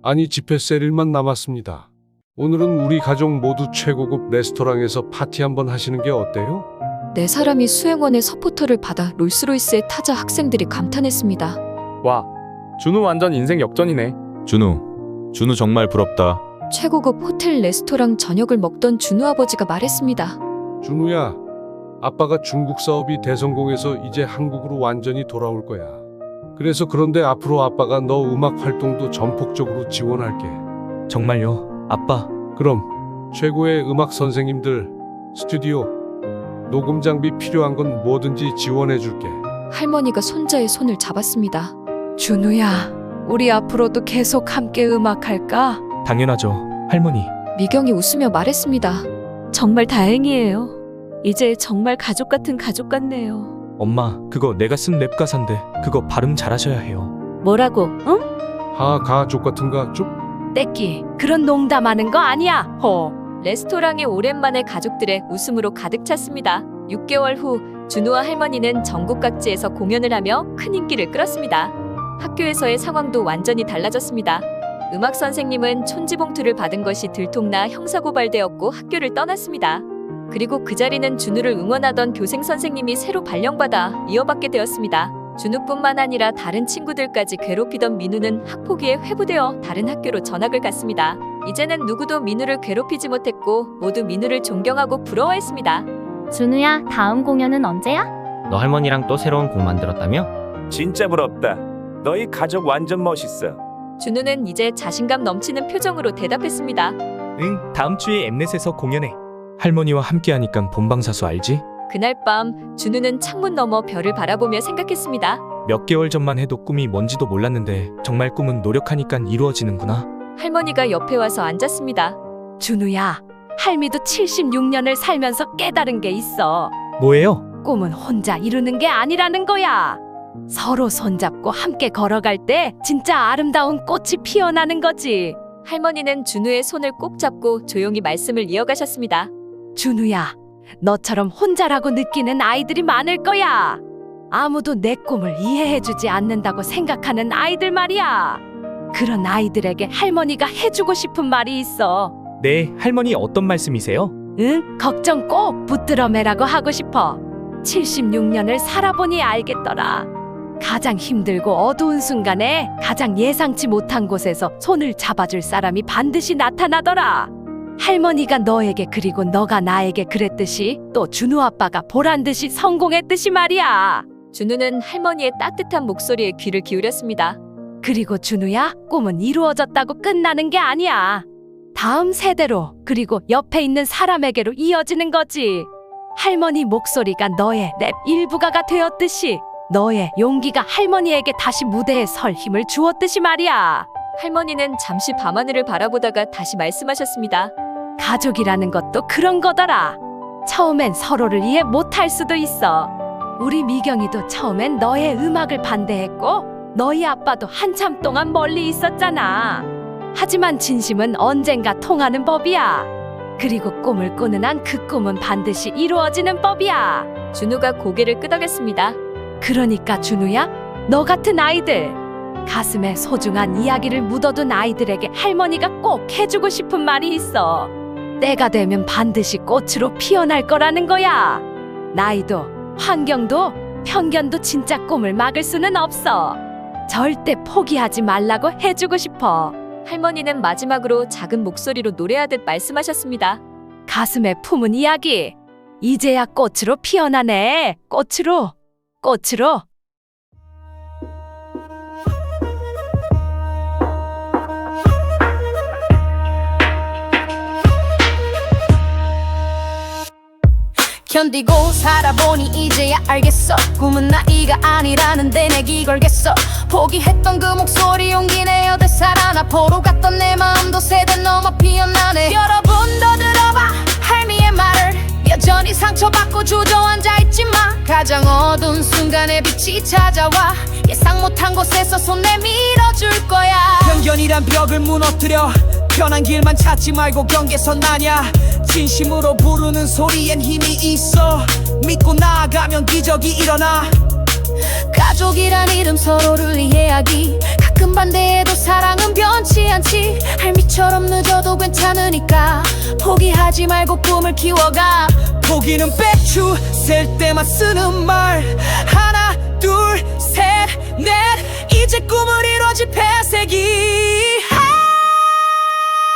아니 지폐 세릴만 남았습니다. 오늘은 우리 가족 모두 최고급 레스토랑에서 파티 한번 하시는 게 어때요? 네 사람이 수행원의 서포터를 받아 롤스로이스에 타자 학생들이 감탄했습니다. 와, 준우 완전 인생 역전이네. 준우 정말 부럽다. 최고급 호텔 레스토랑 저녁을 먹던 준우 아버지가 말했습니다. 준우야, 아빠가 중국 사업이 대성공해서 이제 한국으로 완전히 돌아올 거야. 그래서 그런데 앞으로 아빠가 너 음악 활동도 전폭적으로 지원할게. 정말요, 아빠. 그럼 최고의 음악 선생님들, 스튜디오, 녹음 장비 필요한 건 뭐든지 지원해 줄게. 할머니가 손자의 손을 잡았습니다. 준우야, 우리 앞으로도 계속 함께 음악할까? 당연하죠, 할머니. 미경이 웃으며 말했습니다. 정말 다행이에요. 이제 정말 가족 같은 가족 같네요. 엄마, 그거 내가 쓴 랩 가사인데 그거 발음 잘하셔야 해요. 뭐라고? 응? 가족 같은가 쭉? 떼끼, 그런 농담하는 거 아니야. 레스토랑이 오랜만에 가족들의 웃음으로 가득 찼습니다. 6개월 후 준우와 할머니는 전국 각지에서 공연을 하며 큰 인기를 끌었습니다. 학교에서의 상황도 완전히 달라졌습니다. 음악 선생님은 촌지봉투를 받은 것이 들통나 형사고발되었고 학교를 떠났습니다. 그리고 그 자리는 준우를 응원하던 교생 선생님이 새로 발령받아 이어받게 되었습니다. 준우뿐만 아니라 다른 친구들까지 괴롭히던 민우는 학폭위에 회부되어 다른 학교로 전학을 갔습니다. 이제는 누구도 민우를 괴롭히지 못했고 모두 민우를 존경하고 부러워했습니다. 준우야, 다음 공연은 언제야? 너 할머니랑 또 새로운 곡 만들었다며? 진짜 부럽다. 너희 가족 완전 멋있어. 준우는 이제 자신감 넘치는 표정으로 대답했습니다. 응, 다음 주에 엠넷에서 공연해. 할머니와 함께하니까 본방사수 알지? 그날 밤 준우는 창문 너머 별을 바라보며 생각했습니다. 몇 개월 전만 해도 꿈이 뭔지도 몰랐는데 정말 꿈은 노력하니까 이루어지는구나. 할머니가 옆에 와서 앉았습니다. 준우야, 할미도 76년을 살면서 깨달은 게 있어. 뭐예요? 꿈은 혼자 이루는 게 아니라는 거야. 서로 손잡고 함께 걸어갈 때 진짜 아름다운 꽃이 피어나는 거지. 할머니는 준우의 손을 꼭 잡고 조용히 말씀을 이어가셨습니다. 준우야, 너처럼 혼자라고 느끼는 아이들이 많을 거야. 아무도 내 꿈을 이해해주지 않는다고 생각하는 아이들 말이야. 그런 아이들에게 할머니가 해주고 싶은 말이 있어. 네, 할머니 어떤 말씀이세요? 응, 걱정 꼭 붙들어 매라고 하고 싶어. 76년을 살아보니 알겠더라. 가장 힘들고 어두운 순간에 가장 예상치 못한 곳에서 손을 잡아줄 사람이 반드시 나타나더라. 할머니가 너에게 그리고 너가 나에게 그랬듯이 또 준우 아빠가 보란듯이 성공했듯이 말이야. 준우는 할머니의 따뜻한 목소리에 귀를 기울였습니다. 그리고 준우야, 꿈은 이루어졌다고 끝나는 게 아니야. 다음 세대로 그리고 옆에 있는 사람에게로 이어지는 거지. 할머니 목소리가 너의 랩 일부가가 되었듯이 너의 용기가 할머니에게 다시 무대에 설 힘을 주었듯이 말이야. 할머니는 잠시 밤하늘을 바라보다가 다시 말씀하셨습니다. 가족이라는 것도 그런 거더라. 처음엔 서로를 이해 못할 수도 있어. 우리 미경이도 처음엔 너의 음악을 반대했고 너희 아빠도 한참 동안 멀리 있었잖아. 하지만 진심은 언젠가 통하는 법이야. 그리고 꿈을 꾸는 한 그 꿈은 반드시 이루어지는 법이야. 준우가 고개를 끄덕였습니다. 그러니까 준우야, 너 같은 아이들, 가슴에 소중한 이야기를 묻어둔 아이들에게 할머니가 꼭 해주고 싶은 말이 있어. 때가 되면 반드시 꽃으로 피어날 거라는 거야. 나이도, 환경도, 편견도 진짜 꿈을 막을 수는 없어. 절대 포기하지 말라고 해주고 싶어. 할머니는 마지막으로 작은 목소리로 노래하듯 말씀하셨습니다. 가슴에 품은 이야기, 이제야 꽃으로 피어나네. 꽃으로, 꽃으로. 견디고 살아보니 이제야 알겠어. 꿈은 나이가 아니라는데 내기 걸겠어. 포기했던 그 목소리 용기 내어 되살아나. 보러 갔던 내 마음도 세대 넘어 피어나네. 여러분도 들어봐 할미의 말을. 여전히 상처받고 주저앉아 있지만 가장 어두운 순간에 빛이 찾아와. 예상 못한 곳에서 손 내밀어줄 거야. 편견이란 벽을 무너뜨려 편한 길만 찾지 말고 경계선 나냐. 진심으로 부르는 소리엔 힘이 있어. 믿고 나아가면 기적이 일어나. 가족이란 이름 서로를 이해하기. 가끔 반대해도 사랑은 변치 않지. 할미처럼 늦어도 괜찮으니까 포기하지 말고 꿈을 키워가. 포기는 배추 셀 때만 쓰는 말. 하나 둘 셋 넷 이제 꿈을 이루어질 폐색이.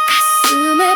가슴에